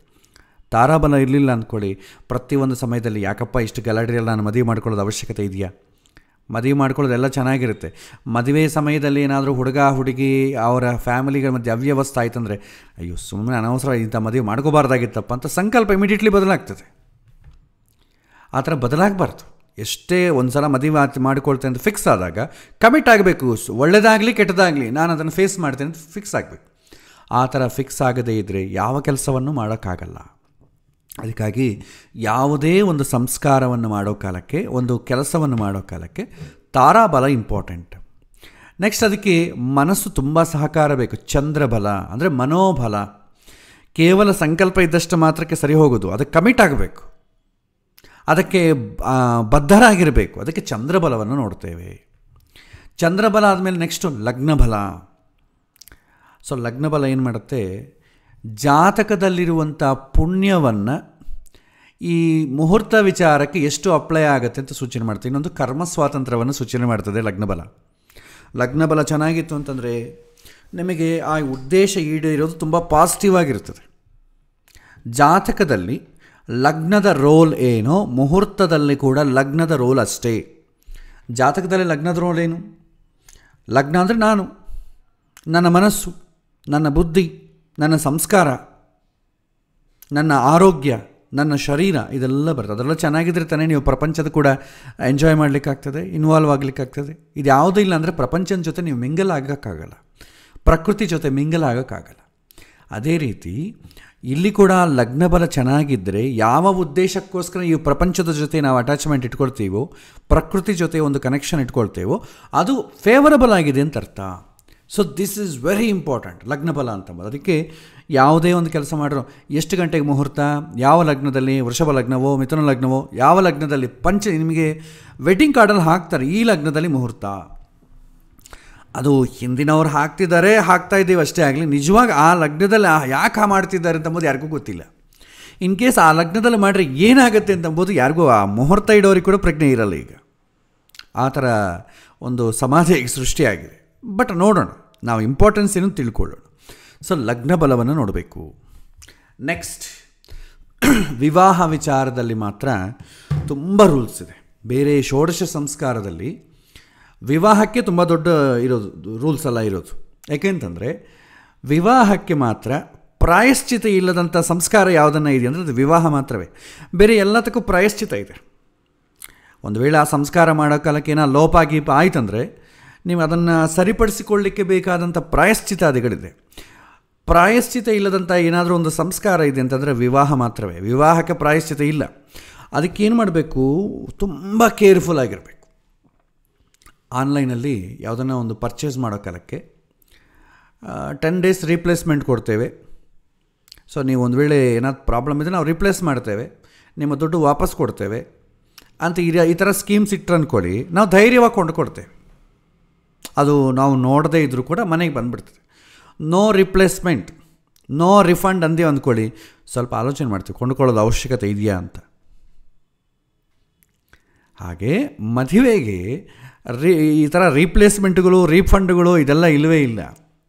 ತಾರಾಬಲ ಇರಲಿಲ್ಲ ಅಂದ್ಕೊಳ್ಳಿ, ಪ್ರತಿಯೊಂದು ಸಮಯದಲ್ಲಿ ಯಾಕಪ್ಪ ಇಷ್ಟು ಗಲಾಟೆಯಲ್ಲಿ ನಾನು ಮದುವೆ ಮಾಡ್ಕೊಳ್ಳೋದು ಅವಶ್ಯಕತೆ ಇದೆಯಾ? ಮದುವೆ ಮಾಡ್ಕೊಳ್ಳೋದೆಲ್ಲ ಚೆನ್ನಾಗಿರುತ್ತೆ. ಮದುವೆ ಸಮಯದಲ್ಲಿ ಏನಾದರೂ ಹುಡುಗ ಹುಡುಗಿ ಅವರ ಫ್ಯಾಮಿಲಿಗಳ ಮಧ್ಯೆ ಅವ್ಯವಸ್ಥೆ ಆಯ್ತಂದರೆ ಅಯ್ಯೋ ಸುಮ್ಮನೆ ಅನವಸರ ಇಂಥ ಮದುವೆ ಮಾಡ್ಕೋಬಾರ್ದಾಗಿತ್ತಪ್ಪ ಅಂತ ಸಂಕಲ್ಪ ಇಮಿಡಿಯೇಟ್ಲಿ ಬದಲಾಗ್ತದೆ. ಆ ಥರ ಬದಲಾಗಬಾರ್ದು. ಎಷ್ಟೇ ಒಂದು ಸಲ ಮದುವೆ ಮಾಡಿಕೊಳ್ತೇನೆ ಅಂತ ಫಿಕ್ಸ್ ಆದಾಗ ಕಮಿಟ್ ಆಗಬೇಕು. ಒಳ್ಳೆಯದಾಗಲಿ ಕೆಟ್ಟದಾಗಲಿ ನಾನು ಅದನ್ನು ಫೇಸ್ ಮಾಡ್ತೇನೆ ಅಂತ ಫಿಕ್ಸ್ ಆಗಬೇಕು. ಆ ಥರ ಫಿಕ್ಸ್ ಆಗದೇ ಇದ್ದರೆ ಯಾವ ಕೆಲಸವನ್ನು ಮಾಡೋಕ್ಕಾಗಲ್ಲ. ಅದಕ್ಕಾಗಿ ಯಾವುದೇ ಒಂದು ಸಂಸ್ಕಾರವನ್ನು ಮಾಡೋ ಕಾಲಕ್ಕೆ, ಒಂದು ಕೆಲಸವನ್ನು ಮಾಡೋ ಕಾಲಕ್ಕೆ ತಾರಾಬಲ ಇಂಪಾರ್ಟೆಂಟ್. ನೆಕ್ಸ್ಟ್ ಅದಕ್ಕೆ ಮನಸ್ಸು ತುಂಬ ಸಹಕಾರ ಬೇಕು. ಚಂದ್ರಬಲ ಅಂದರೆ ಮನೋಬಲ. ಕೇವಲ ಸಂಕಲ್ಪ ಇದ್ದಷ್ಟು ಮಾತ್ರಕ್ಕೆ ಸರಿ ಹೋಗೋದು, ಅದಕ್ಕೆ ಕಮಿಟ್ ಆಗಬೇಕು, ಅದಕ್ಕೆ ಬದ್ಧರಾಗಿರಬೇಕು. ಅದಕ್ಕೆ ಚಂದ್ರಬಲವನ್ನು ನೋಡ್ತೇವೆ. ಚಂದ್ರಬಲ ಆದಮೇಲೆ ನೆಕ್ಸ್ಟು ಲಗ್ನಬಲ. ಸೊ ಲಗ್ನಬಲ ಏನು ಮಾಡುತ್ತೆ? ಜಾತಕದಲ್ಲಿರುವಂಥ ಪುಣ್ಯವನ್ನು ಈ ಮುಹೂರ್ತ ವಿಚಾರಕ್ಕೆ ಎಷ್ಟು ಅಪ್ಲೈ ಆಗುತ್ತೆ ಅಂತ ಸೂಚನೆ ಮಾಡ್ತೀವಿ. ಇನ್ನೊಂದು ಕರ್ಮ ಸ್ವಾತಂತ್ರ್ಯವನ್ನು ಸೂಚನೆ ಮಾಡ್ತದೆ ಲಗ್ನಬಲ. ಲಗ್ನಬಲ ಚೆನ್ನಾಗಿತ್ತು ಅಂತಂದರೆ ನಿಮಗೆ ಆ ಉದ್ದೇಶ ಈಡೇರೋದು ತುಂಬ ಪಾಸಿಟಿವ್ ಆಗಿರ್ತದೆ. ಜಾತಕದಲ್ಲಿ ಲಗ್ನದ ರೋಲ್ ಏನೋ ಮುಹೂರ್ತದಲ್ಲಿ ಕೂಡ ಲಗ್ನದ ರೋಲ್ ಅಷ್ಟೇ. ಜಾತಕದಲ್ಲಿ ಲಗ್ನದ ರೋಲ್ ಏನು? ಲಗ್ನ ಅಂದರೆ ನಾನು, ನನ್ನ ಮನಸ್ಸು, ನನ್ನ ಬುದ್ಧಿ, ನನ್ನ ಸಂಸ್ಕಾರ, ನನ್ನ ಆರೋಗ್ಯ, ನನ್ನ ಶರೀರ, ಇದೆಲ್ಲ ಬರ್ತದೆ. ಅದೆಲ್ಲ ಚೆನ್ನಾಗಿದ್ರೆ ತಾನೇ ನೀವು ಪ್ರಪಂಚದ ಕೂಡ ಎಂಜಾಯ್ ಮಾಡಲಿಕ್ಕಾಗ್ತದೆ, ಇನ್ವಾಲ್ವ್ ಆಗಲಿಕ್ಕಾಗ್ತದೆ. ಇದು ಯಾವುದೂ ಇಲ್ಲ ಅಂದರೆ ಪ್ರಪಂಚದ ಜೊತೆ ನೀವು ಮಿಂಗಲ್ ಆಗೋಕ್ಕಾಗಲ್ಲ, ಪ್ರಕೃತಿ ಜೊತೆ ಮಿಂಗಲ್ ಆಗೋಕ್ಕಾಗಲ್ಲ. ಅದೇ ರೀತಿ ಇಲ್ಲಿ ಕೂಡ ಲಗ್ನಬಲ ಚೆನ್ನಾಗಿದ್ದರೆ ಯಾವ ಉದ್ದೇಶಕ್ಕೋಸ್ಕರ ಈ ಪ್ರಪಂಚದ ಜೊತೆ ನಾವು ಅಟ್ಯಾಚ್ಮೆಂಟ್ ಇಟ್ಕೊಳ್ತೀವೋ, ಪ್ರಕೃತಿ ಜೊತೆ ಒಂದು ಕನೆಕ್ಷನ್ ಇಟ್ಕೊಳ್ತೇವೋ ಅದು ಫೇವರಬಲ್ ಆಗಿದೆ ಅಂತ ಅರ್ಥ. So this is very important ಲಗ್ನಬಲ ಅಂತಂಬೋದು. ಅದಕ್ಕೆ ಯಾವುದೇ ಒಂದು ಕೆಲಸ ಮಾಡಿರೋ ಎಷ್ಟು ಗಂಟೆಗೆ ಮುಹೂರ್ತ, ಯಾವ ಲಗ್ನದಲ್ಲಿ, ವೃಷಭ ಲಗ್ನವೋ ಮಿಥುನ ಲಗ್ನವೋ, ಯಾವ ಲಗ್ನದಲ್ಲಿ ನಿಮಗೆ ವೆಡ್ಡಿಂಗ್ ಕಾರ್ಡಲ್ಲಿ ಹಾಕ್ತಾರೆ ಈ ಲಗ್ನದಲ್ಲಿ ಮುಹೂರ್ತ. ಅದು ಹಿಂದಿನವ್ರು ಹಾಕ್ತಾ ಇದ್ದೀವಿ ಅಷ್ಟೇ ಆಗಲಿ, ನಿಜವಾಗಿ ಆ ಲಗ್ನದಲ್ಲಿ ಯಾಕೆ ಮಾಡ್ತಿದ್ದಾರೆ ಅಂತಂಬೋದು ಯಾರಿಗೂ ಗೊತ್ತಿಲ್ಲ. ಇನ್ ಕೇಸ್ ಆ ಲಗ್ನದಲ್ಲಿ ಮಾಡಿದ್ರೆ ಏನಾಗುತ್ತೆ ಅಂತಂಬೋದು ಯಾರಿಗೂ ಆ ಮುಹೂರ್ತ ಇಡೋರಿಗೆ ಕೂಡ ಪ್ರಜ್ಞೆ ಇರಲ್ಲ. ಈಗ ಆ ಥರ ಒಂದು ಸಮಾಜ ಈಗ ಸೃಷ್ಟಿಯಾಗಿದೆ. ಬಟ್ ನೋಡೋಣ, ನಾವು ಇಂಪಾರ್ಟೆನ್ಸ್ ಏನು ತಿಳ್ಕೊಳ್ಳೋಣ. ಸೊ ಲಗ್ನ ಬಲವನ್ನು ನೋಡಬೇಕು. ನೆಕ್ಸ್ಟ್, ವಿವಾಹ ವಿಚಾರದಲ್ಲಿ ಮಾತ್ರ ತುಂಬ ರೂಲ್ಸ್ ಇದೆ. ಬೇರೆ ಷೋಡಶ ಸಂಸ್ಕಾರದಲ್ಲಿ ವಿವಾಹಕ್ಕೆ ತುಂಬ ದೊಡ್ಡ ಇರೋದು ರೂಲ್ಸ್ ಎಲ್ಲ ಇರೋದು. ಯಾಕೆಂತಂದರೆ ವಿವಾಹಕ್ಕೆ ಮಾತ್ರ ಪ್ರಾಯಶ್ಚಿತ ಇಲ್ಲದಂಥ ಸಂಸ್ಕಾರ ಯಾವುದನ್ನು ಇದೆ ಅಂದರೆ ಅದು ವಿವಾಹ ಮಾತ್ರವೇ. ಬೇರೆ ಎಲ್ಲದಕ್ಕೂ ಪ್ರಾಯಶ್ಚಿತ ಇದೆ. ಒಂದು ವೇಳೆ ಆ ಸಂಸ್ಕಾರ ಮಾಡೋ ಕಾಲಕ್ಕೆ ಏನೋ ಲೋಪ ಗೀಪ ಆಯ್ತಂದರೆ ನೀವು ಅದನ್ನು ಸರಿಪಡಿಸಿಕೊಳ್ಳಲಿಕ್ಕೆ ಬೇಕಾದಂಥ ಪ್ರಾಯಶ್ಚಿತಾದಿಗಳಿದೆ. ಪ್ರಾಯಶ್ಚಿತ ಇಲ್ಲದಂಥ ಏನಾದರೂ ಒಂದು ಸಂಸ್ಕಾರ ಇದೆ ಅಂತಂದರೆ ವಿವಾಹ ಮಾತ್ರವೇ. ವಿವಾಹಕ್ಕೆ ಪ್ರಾಯಶ್ಚಿತ ಇಲ್ಲ. ಅದಕ್ಕೇನು ಮಾಡಬೇಕು, ತುಂಬ ಕೇರ್ಫುಲ್ ಆಗಿರಬೇಕು. ಆನ್ಲೈನಲ್ಲಿ ಯಾವುದನ್ನ ಒಂದು ಪರ್ಚೇಸ್ ಮಾಡೋ ಕಾಲಕ್ಕೆ 10 days ರೀಪ್ಲೇಸ್ಮೆಂಟ್ ಕೊಡ್ತೇವೆ. ಸೊ ನೀವು ಒಂದು ವೇಳೆ ಏನಾದ್ರು ಪ್ರಾಬ್ಲಮ್ ಇದೆ ನಾವು ರಿಪ್ಲೇಸ್ ಮಾಡ್ತೇವೆ, ನಿಮ್ಮ ದುಡ್ಡು ವಾಪಸ್ ಕೊಡ್ತೇವೆ ಅಂತ ಈ ಥರ ಸ್ಕೀಮ್ಸ್ ಇಟ್ಟರು ಅಂದ್ಕೊಳ್ಳಿ, ನಾವು ಧೈರ್ಯವಾಗಿ ಕೊಂಡುಕೊಡ್ತೇವೆ. ಅದು ನಾವು ನೋಡದೇ ಇದ್ದರೂ ಕೂಡ ಮನೆಗೆ ಬಂದುಬಿಡ್ತದೆ. ನೋ ರಿಪ್ಲೇಸ್ಮೆಂಟ್, ನೋ ರಿಫಂಡ್ ಅಂದೇ ಅಂದ್ಕೊಳ್ಳಿ, ಸ್ವಲ್ಪ ಆಲೋಚನೆ ಮಾಡ್ತೀವಿ ಕೊಂಡುಕೊಳ್ಳೋದು ಅವಶ್ಯಕತೆ ಇದೆಯಾ ಅಂತ. ಹಾಗೆ ಮದುವೆಗೆ ಈ ಥರ ರೀಪ್ಲೇಸ್ಮೆಂಟ್ಗಳು, ರೀಫಂಡ್ಗಳು ಇದೆಲ್ಲ ಇಲ್ಲವೇ ಇಲ್ಲ.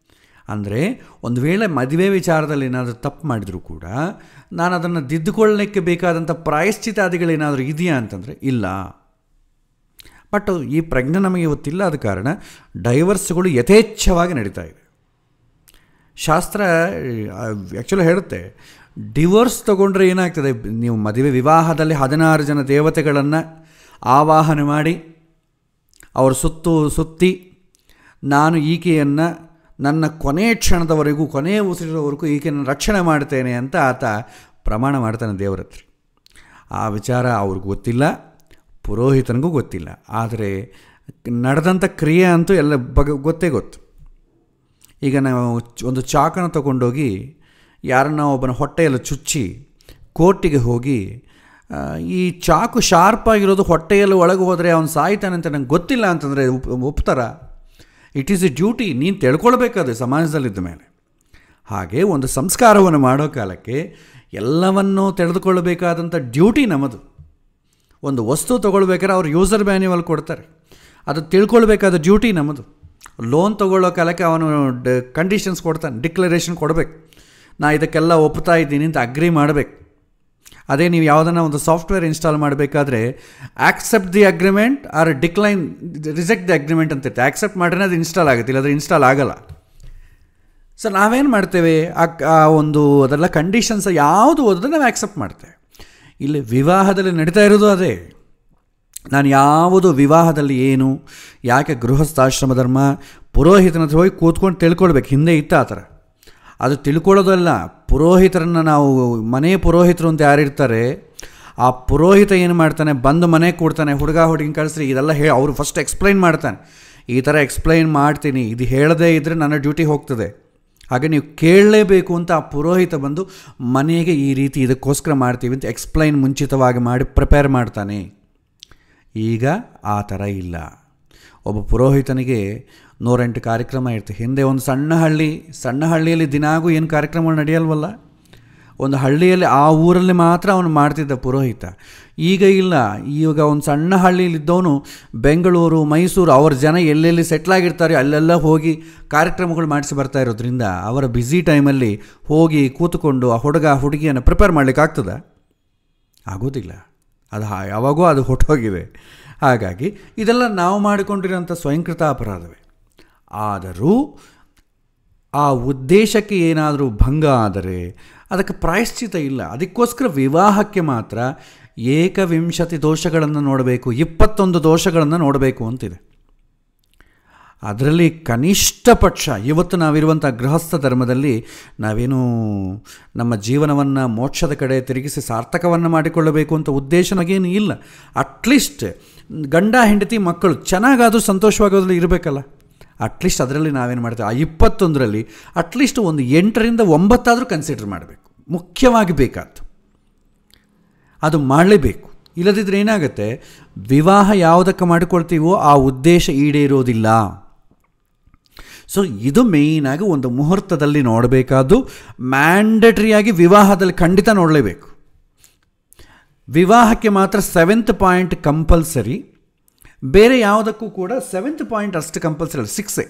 ಅಂದರೆ ಒಂದು ವೇಳೆ ಮದುವೆ ವಿಚಾರದಲ್ಲಿ ಏನಾದರೂ ತಪ್ಪು ಮಾಡಿದರೂ ಕೂಡ ನಾನು ಅದನ್ನು ತಿದ್ದುಕೊಳ್ಳಲಿಕ್ಕೆ ಬೇಕಾದಂಥ ಪ್ರಾಯಶ್ಚಿತಾದಿಗಳೇನಾದರೂ ಇದೆಯಾ ಅಂತಂದರೆ ಇಲ್ಲ. ಬಟ್ ಈ ಪ್ರಜ್ಞೆ ನಮಗೆ ಗೊತ್ತಿಲ್ಲ. ಆದ ಕಾರಣ ಡೈವರ್ಸ್ಗಳು ಯಥೇಚ್ಛವಾಗಿ ನಡೀತಾ ಇದೆ. ಶಾಸ್ತ್ರ ಆ್ಯಕ್ಚುಲಿ ಹೇಳುತ್ತೆ, ಡಿವೋರ್ಸ್ ತೊಗೊಂಡ್ರೆ ಏನಾಗ್ತದೆ, ನೀವು ಮದುವೆ ವಿವಾಹದಲ್ಲಿ 16 ಜನ ದೇವತೆಗಳನ್ನು ಆವಾಹನೆ ಮಾಡಿ ಅವ್ರ ಸುತ್ತಿ ನಾನು ಈಕೆಯನ್ನು ನನ್ನ ಕೊನೆಯ ಕ್ಷಣದವರೆಗೂ, ಕೊನೆಯ ಉಸಿರಿರೋವರೆಗೂ ಈಕೆಯನ್ನು ರಕ್ಷಣೆ ಮಾಡ್ತೇನೆ ಅಂತ ಆತ ಪ್ರಮಾಣ ಮಾಡ್ತಾನೆ ದೇವರ ಹತ್ರ. ಆ ವಿಚಾರ ಅವ್ರಿಗೆ ಗೊತ್ತಿಲ್ಲ, ಪುರೋಹಿತನಿಗೂ ಗೊತ್ತಿಲ್ಲ. ಆದರೆ ನಡೆದಂಥ ಕ್ರಿಯೆ ಅಂತೂ ಎಲ್ಲ ಗೊತ್ತೇ ಗೊತ್ತು. ಈಗ ನಾವು ಒಂದು ಚಾಕನ್ನು ತೊಗೊಂಡೋಗಿ ಯಾರನ್ನ ಒಬ್ಬನ ಹೊಟ್ಟೆಯಲ್ಲಿ ಚುಚ್ಚಿ ಕೋರ್ಟಿಗೆ ಹೋಗಿ ಈ ಚಾಕು ಶಾರ್ಪಾಗಿರೋದು ಹೊಟ್ಟೆಯಲ್ಲಿ ಒಳಗೆ ಹೋದರೆ ಅವನು ಸಾಯ್ತಾನೆ ಅಂತ ನಂಗೆ ಗೊತ್ತಿಲ್ಲ ಅಂತಂದರೆ ಒಪ್ತಾರ? ಇಟ್ ಈಸ್ ಎ ಡ್ಯೂಟಿ, ನೀನು ತಿಳ್ಕೊಳ್ಬೇಕಾದ್ರೆ ಸಮಾಜದಲ್ಲಿದ್ದ ಮೇಲೆ. ಹಾಗೆ ಒಂದು ಸಂಸ್ಕಾರವನ್ನು ಮಾಡೋ ಕಾಲಕ್ಕೆ ಎಲ್ಲವನ್ನೂ ತಿಳಿದುಕೊಳ್ಳಬೇಕಾದಂಥ ಡ್ಯೂಟಿ ನಮ್ಮದು. ಒಂದು ವಸ್ತು ತೊಗೊಳ್ಬೇಕಾದ್ರೆ ಅವ್ರು ಯೂಸರ್ ಮ್ಯಾನ್ಯುವಲ್ ಕೊಡ್ತಾರೆ, ಅದು ತಿಳ್ಕೊಳ್ಬೇಕಾದ ಡ್ಯೂಟಿ ನಮ್ಮದು. ಲೋನ್ ತೊಗೊಳ್ಳೋ ಕಾಲಕ್ಕೆ ಅವನು ಕಂಡೀಷನ್ಸ್ ಕೊಡ್ತಾನೆ, ಡಿಕ್ಲರೇಷನ್ ಕೊಡಬೇಕು, ನಾ ಇದಕ್ಕೆಲ್ಲ ಒಪ್ತಾ ಇದ್ದೀನಿ ಅಂತ ಅಗ್ರಿ ಮಾಡಬೇಕು. ಅದೇ ನೀವು ಯಾವುದನ್ನು ಒಂದು ಸಾಫ್ಟ್ವೇರ್ ಇನ್ಸ್ಟಾಲ್ ಮಾಡಬೇಕಾದ್ರೆ accept the agreement or reject the agreement ಅಂತ ಇರುತ್ತೆ. ಆಕ್ಸೆಪ್ಟ್ ಮಾಡಿದ್ರೆ ಅದು ಇನ್ಸ್ಟಾಲ್ ಆಗುತ್ತೆ, ಇಲ್ಲಾಂದರೆ ಇನ್ಸ್ಟಾಲ್ ಆಗಲ್ಲ. ಸೊ ನಾವೇನು ಮಾಡ್ತೇವೆ, ಆ ಒಂದು ಅದೆಲ್ಲ ಕಂಡೀಷನ್ಸ್ ಯಾವುದು ಓದಿದ್ರೆ ನಾವು ಆಕ್ಸೆಪ್ಟ್ ಮಾಡ್ತೇವೆ. ಇಲ್ಲಿ ವಿವಾಹದಲ್ಲಿ ನಡೀತಾ ಇರೋದು ಅದೇ. ನಾನು ಯಾವುದು ವಿವಾಹದಲ್ಲಿ ಏನು, ಯಾಕೆ ಗೃಹಸ್ಥಾಶ್ರಮ ಧರ್ಮ, ಪುರೋಹಿತನ ಹತ್ರ ಹೋಗಿ ಕೂತ್ಕೊಂಡು ತಿಳ್ಕೊಳ್ಬೇಕು. ಹಿಂದೆ ಇತ್ತು ಆ ಥರ. ಅದು ತಿಳ್ಕೊಳ್ಳೋದಲ್ಲ, ಪುರೋಹಿತರನ್ನು ನಾವು ಮನೆ ಪುರೋಹಿತರು ಅಂತ ಯಾರಿರ್ತಾರೆ, ಆ ಪುರೋಹಿತ ಏನು ಮಾಡ್ತಾನೆ, ಬಂದು ಮನೆಗೆ ಕೊಡ್ತಾನೆ, ಹುಡುಗ ಹುಡುಗಿನ ಕಳಿಸ್ರಿ ಇದೆಲ್ಲ ಅವರು ಫಸ್ಟ್ ಎಕ್ಸ್ಪ್ಲೈನ್ ಮಾಡ್ತಾನೆ. ಈ ಥರ ಎಕ್ಸ್ಪ್ಲೈನ್ ಮಾಡ್ತೀನಿ, ಇದು ಹೇಳದೇ ಇದ್ದರೆ ನನ್ನ ಡ್ಯೂಟಿ ಹೋಗ್ತದೆ, ಹಾಗೆ ನೀವು ಕೇಳಲೇಬೇಕು ಅಂತ ಆ ಪುರೋಹಿತ ಬಂದು ಮನೆಗೆ ಈ ರೀತಿ ಇದಕ್ಕೋಸ್ಕರ ಮಾಡ್ತೀವಿ ಅಂತ ಎಕ್ಸ್ಪ್ಲೈನ್ ಮುಂಚಿತವಾಗಿ ಮಾಡಿ ಪ್ರಿಪೇರ್ ಮಾಡ್ತಾನೆ. ಈಗ ಆ ಥರ ಇಲ್ಲ. ಒಬ್ಬ ಪುರೋಹಿತನಿಗೆ 108 ಕಾರ್ಯಕ್ರಮ ಇರ್ತದೆ. ಹಿಂದೆ ಒಂದು ಸಣ್ಣ ಹಳ್ಳಿಯಲ್ಲಿ ದಿನಾಗೂ ಏನು ಕಾರ್ಯಕ್ರಮಗಳು ನಡೆಯಲ್ವಲ್ಲ, ಒಂದು ಹಳ್ಳಿಯಲ್ಲಿ ಆ ಊರಲ್ಲಿ ಮಾತ್ರ ಅವನು ಮಾಡ್ತಿದ್ದ ಪುರೋಹಿತ. ಈಗ ಇಲ್ಲ. ಈಗ ಒಂದು ಸಣ್ಣ ಹಳ್ಳಿಯಲ್ಲಿದ್ದವನು ಬೆಂಗಳೂರು, ಮೈಸೂರು, ಅವ್ರ ಜನ ಎಲ್ಲೆಲ್ಲಿ ಸೆಟ್ಲಾಗಿರ್ತಾರೆ ಅಲ್ಲೆಲ್ಲ ಹೋಗಿ ಕಾರ್ಯಕ್ರಮಗಳು ಮಾಡಿಸಿ ಬರ್ತಾ ಇರೋದ್ರಿಂದ ಅವರ ಬ್ಯುಸಿ ಟೈಮಲ್ಲಿ ಹೋಗಿ ಕೂತ್ಕೊಂಡು ಆ ಹುಡುಗಿಯನ್ನು ಪ್ರಿಪೇರ್ ಮಾಡಲಿಕ್ಕಾಗ್ತದೆ? ಆಗೋದಿಲ್ಲ. ಅದು ಯಾವಾಗೋ ಅದು ಹೊಟ್ಟೋಗಿದೆ. ಹಾಗಾಗಿ ಇದೆಲ್ಲ ನಾವು ಮಾಡಿಕೊಂಡಿರೋಂಥ ಸ್ವಯಂಕೃತ ಅಪರಾಧವೇ. ಆದರೂ ಆ ಉದ್ದೇಶಕ್ಕೆ ಏನಾದರೂ ಭಂಗ ಆದರೆ ಅದಕ್ಕೆ ಪ್ರಾಯಶ್ಚಿತ ಇಲ್ಲ. ಅದಕ್ಕೋಸ್ಕರ ವಿವಾಹಕ್ಕೆ ಮಾತ್ರ 21 ದೋಷಗಳನ್ನು ನೋಡಬೇಕು, 21 ದೋಷಗಳನ್ನು ನೋಡಬೇಕು ಅಂತಿದೆ. ಅದರಲ್ಲಿ ಕನಿಷ್ಠ ಪಕ್ಷ ಇವತ್ತು ನಾವಿರುವಂಥ ಗೃಹಸ್ಥ ಧರ್ಮದಲ್ಲಿ ನಾವೇನು ನಮ್ಮ ಜೀವನವನ್ನು ಮೋಕ್ಷದ ಕಡೆ ತಿರುಗಿಸಿ ಸಾರ್ಥಕವನ್ನು ಮಾಡಿಕೊಳ್ಳಬೇಕು ಅಂತ ಉದ್ದೇಶ ನಮಗೇನು ಇಲ್ಲ. ಅಟ್ಲೀಸ್ಟ್ ಗಂಡ ಹೆಂಡತಿ ಮಕ್ಕಳು ಚೆನ್ನಾಗಾದರೂ ಸಂತೋಷವಾಗೋದ್ರಲ್ಲಿ ಇರಬೇಕಲ್ಲ. ಅಟ್ಲೀಸ್ಟ್ ಅದರಲ್ಲಿ ನಾವೇನು ಮಾಡ್ತೇವೆ, ಆ 21ರಲ್ಲಿ ಅಟ್ಲೀಸ್ಟ್ ಒಂದು 8ರಿಂದ 9 ಆದರೂ ಕನ್ಸಿಡರ್ ಮಾಡಬೇಕು. ಮುಖ್ಯವಾಗಿ ಬೇಕಾದ್ದು ಅದು ಮಾಡಲೇಬೇಕು. ಇಲ್ಲದಿದ್ದರೆ ಏನಾಗುತ್ತೆ, ವಿವಾಹ ಯಾವುದಕ್ಕೆ ಮಾಡಿಕೊಳ್ತೀವೋ ಆ ಉದ್ದೇಶ ಈಡೇರೋದಿಲ್ಲ. ಸೊ ಇದು ಮೇಯ್ನಾಗಿ ಒಂದು ಮುಹೂರ್ತದಲ್ಲಿ ನೋಡಬೇಕಾದ್ದು. ಮ್ಯಾಂಡೇಟ್ರಿಯಾಗಿ ವಿವಾಹದಲ್ಲಿ ಖಂಡಿತ ನೋಡಲೇಬೇಕು. ವಿವಾಹಕ್ಕೆ ಮಾತ್ರ 7th ಪಾಯಿಂಟ್ ಕಂಪಲ್ಸರಿ, ಬೇರೆ ಯಾವುದಕ್ಕೂ ಕೂಡ 7th ಪಾಯಿಂಟ್ ಅಷ್ಟು ಕಂಪಲ್ಸರಿ ಅಲ್ಲ, 6.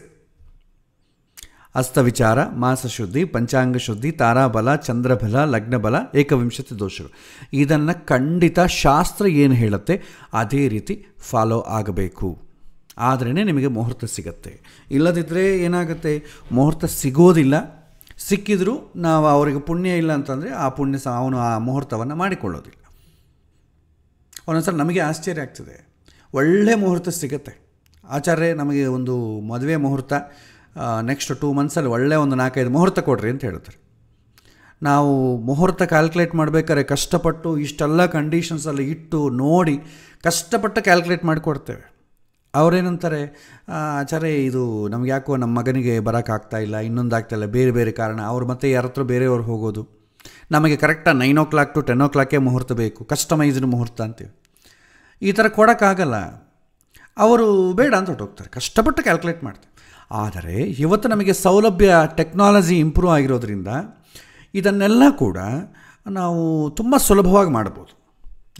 ಹಸ್ತವಿಚಾರ, ಮಾಸಶುದ್ಧಿ, ಪಂಚಾಂಗ ಶುದ್ಧಿ, ತಾರಾಬಲ, ಚಂದ್ರಬಲ, ಲಗ್ನಬಲ, ಏಕವಿಂಶತಿ ದೋಷಗಳು. ಇದನ್ನು ಖಂಡಿತ ಶಾಸ್ತ್ರ ಏನು ಹೇಳುತ್ತೆ ಅದೇ ರೀತಿ ಫಾಲೋ ಆಗಬೇಕು. ಆದ್ರೇ ನಿಮಗೆ ಮುಹೂರ್ತ ಸಿಗತ್ತೆ. ಇಲ್ಲದಿದ್ದರೆ ಏನಾಗುತ್ತೆ, ಮುಹೂರ್ತ ಸಿಗೋದಿಲ್ಲ. ಸಿಕ್ಕಿದರೂ ನಾವು ಅವರಿಗೆ ಪುಣ್ಯ ಇಲ್ಲ ಅಂತಂದರೆ ಅವನು ಆ ಮುಹೂರ್ತವನ್ನು ಮಾಡಿಕೊಳ್ಳೋದಿಲ್ಲ. ಒಂದೊಂದ್ಸಲ ನಮಗೆ ಆಶ್ಚರ್ಯ ಆಗ್ತದೆ, ಒಳ್ಳೆಯ ಮುಹೂರ್ತ ಸಿಗುತ್ತೆ. ಆಚಾರ್ಯ ನಮಗೆ ಒಂದು ಮದುವೆ ಮುಹೂರ್ತ ನೆಕ್ಸ್ಟ್ 2 ಮಂತ್ಸಲ್ಲಿ ಒಳ್ಳೆಯ ಒಂದು 4-5 ಮುಹೂರ್ತ ಕೊಡ್ರಿ ಅಂತ ಹೇಳ್ತಾರೆ. ನಾವು ಮುಹೂರ್ತ ಕ್ಯಾಲ್ಕುಲೇಟ್ ಮಾಡಬೇಕಾದ್ರೆ ಕಷ್ಟಪಟ್ಟು ಇಷ್ಟೆಲ್ಲ ಕಂಡೀಷನ್ಸಲ್ಲಿ ಇಟ್ಟು ನೋಡಿ ಕಷ್ಟಪಟ್ಟು ಕ್ಯಾಲ್ಕುಲೇಟ್ ಮಾಡಿಕೊಡ್ತೇವೆ. ಅವರೇನಂತಾರೆ, ಆಚಾರ್ಯ ಇದು ನಮ್ಗೆ ಯಾಕೋ ನಮ್ಮ ಮಗನಿಗೆ ಬರೋಕ್ಕಾಗ್ತಾಯಿಲ್ಲ, ಇನ್ನೊಂದು ಆಗ್ತಾಯಿಲ್ಲ, ಬೇರೆ ಬೇರೆ ಕಾರಣ. ಅವ್ರು ಮತ್ತೆ ಯಾರ ಹತ್ರ ಬೇರೆಯವ್ರು ಹೋಗೋದು. ನಮಗೆ ಕರೆಕ್ಟಾಗಿ 9 o'clock to 10 o'clock ಮುಹೂರ್ತ ಬೇಕು, ಕಸ್ಟಮೈಸ್ಡ್ ಮುಹೂರ್ತ ಅಂತೀವಿ. ಈ ಥರ ಕೊಡೋಕ್ಕಾಗಲ್ಲ. ಅವರು ಬೇಡ ಅಂತ ಹೊರಟೋಗ್ತಾರೆ, ಕಷ್ಟಪಟ್ಟು ಕ್ಯಾಲ್ಕುಲೇಟ್ ಮಾಡ್ತಾರೆ. ಆದರೆ ಇವತ್ತು ನಮಗೆ ಸೌಲಭ್ಯ, ಟೆಕ್ನಾಲಜಿ ಇಂಪ್ರೂವ್ ಆಗಿರೋದ್ರಿಂದ ಇದನ್ನೆಲ್ಲ ಕೂಡ ನಾವು ತುಂಬ ಸುಲಭವಾಗಿ ಮಾಡ್ಬೋದು.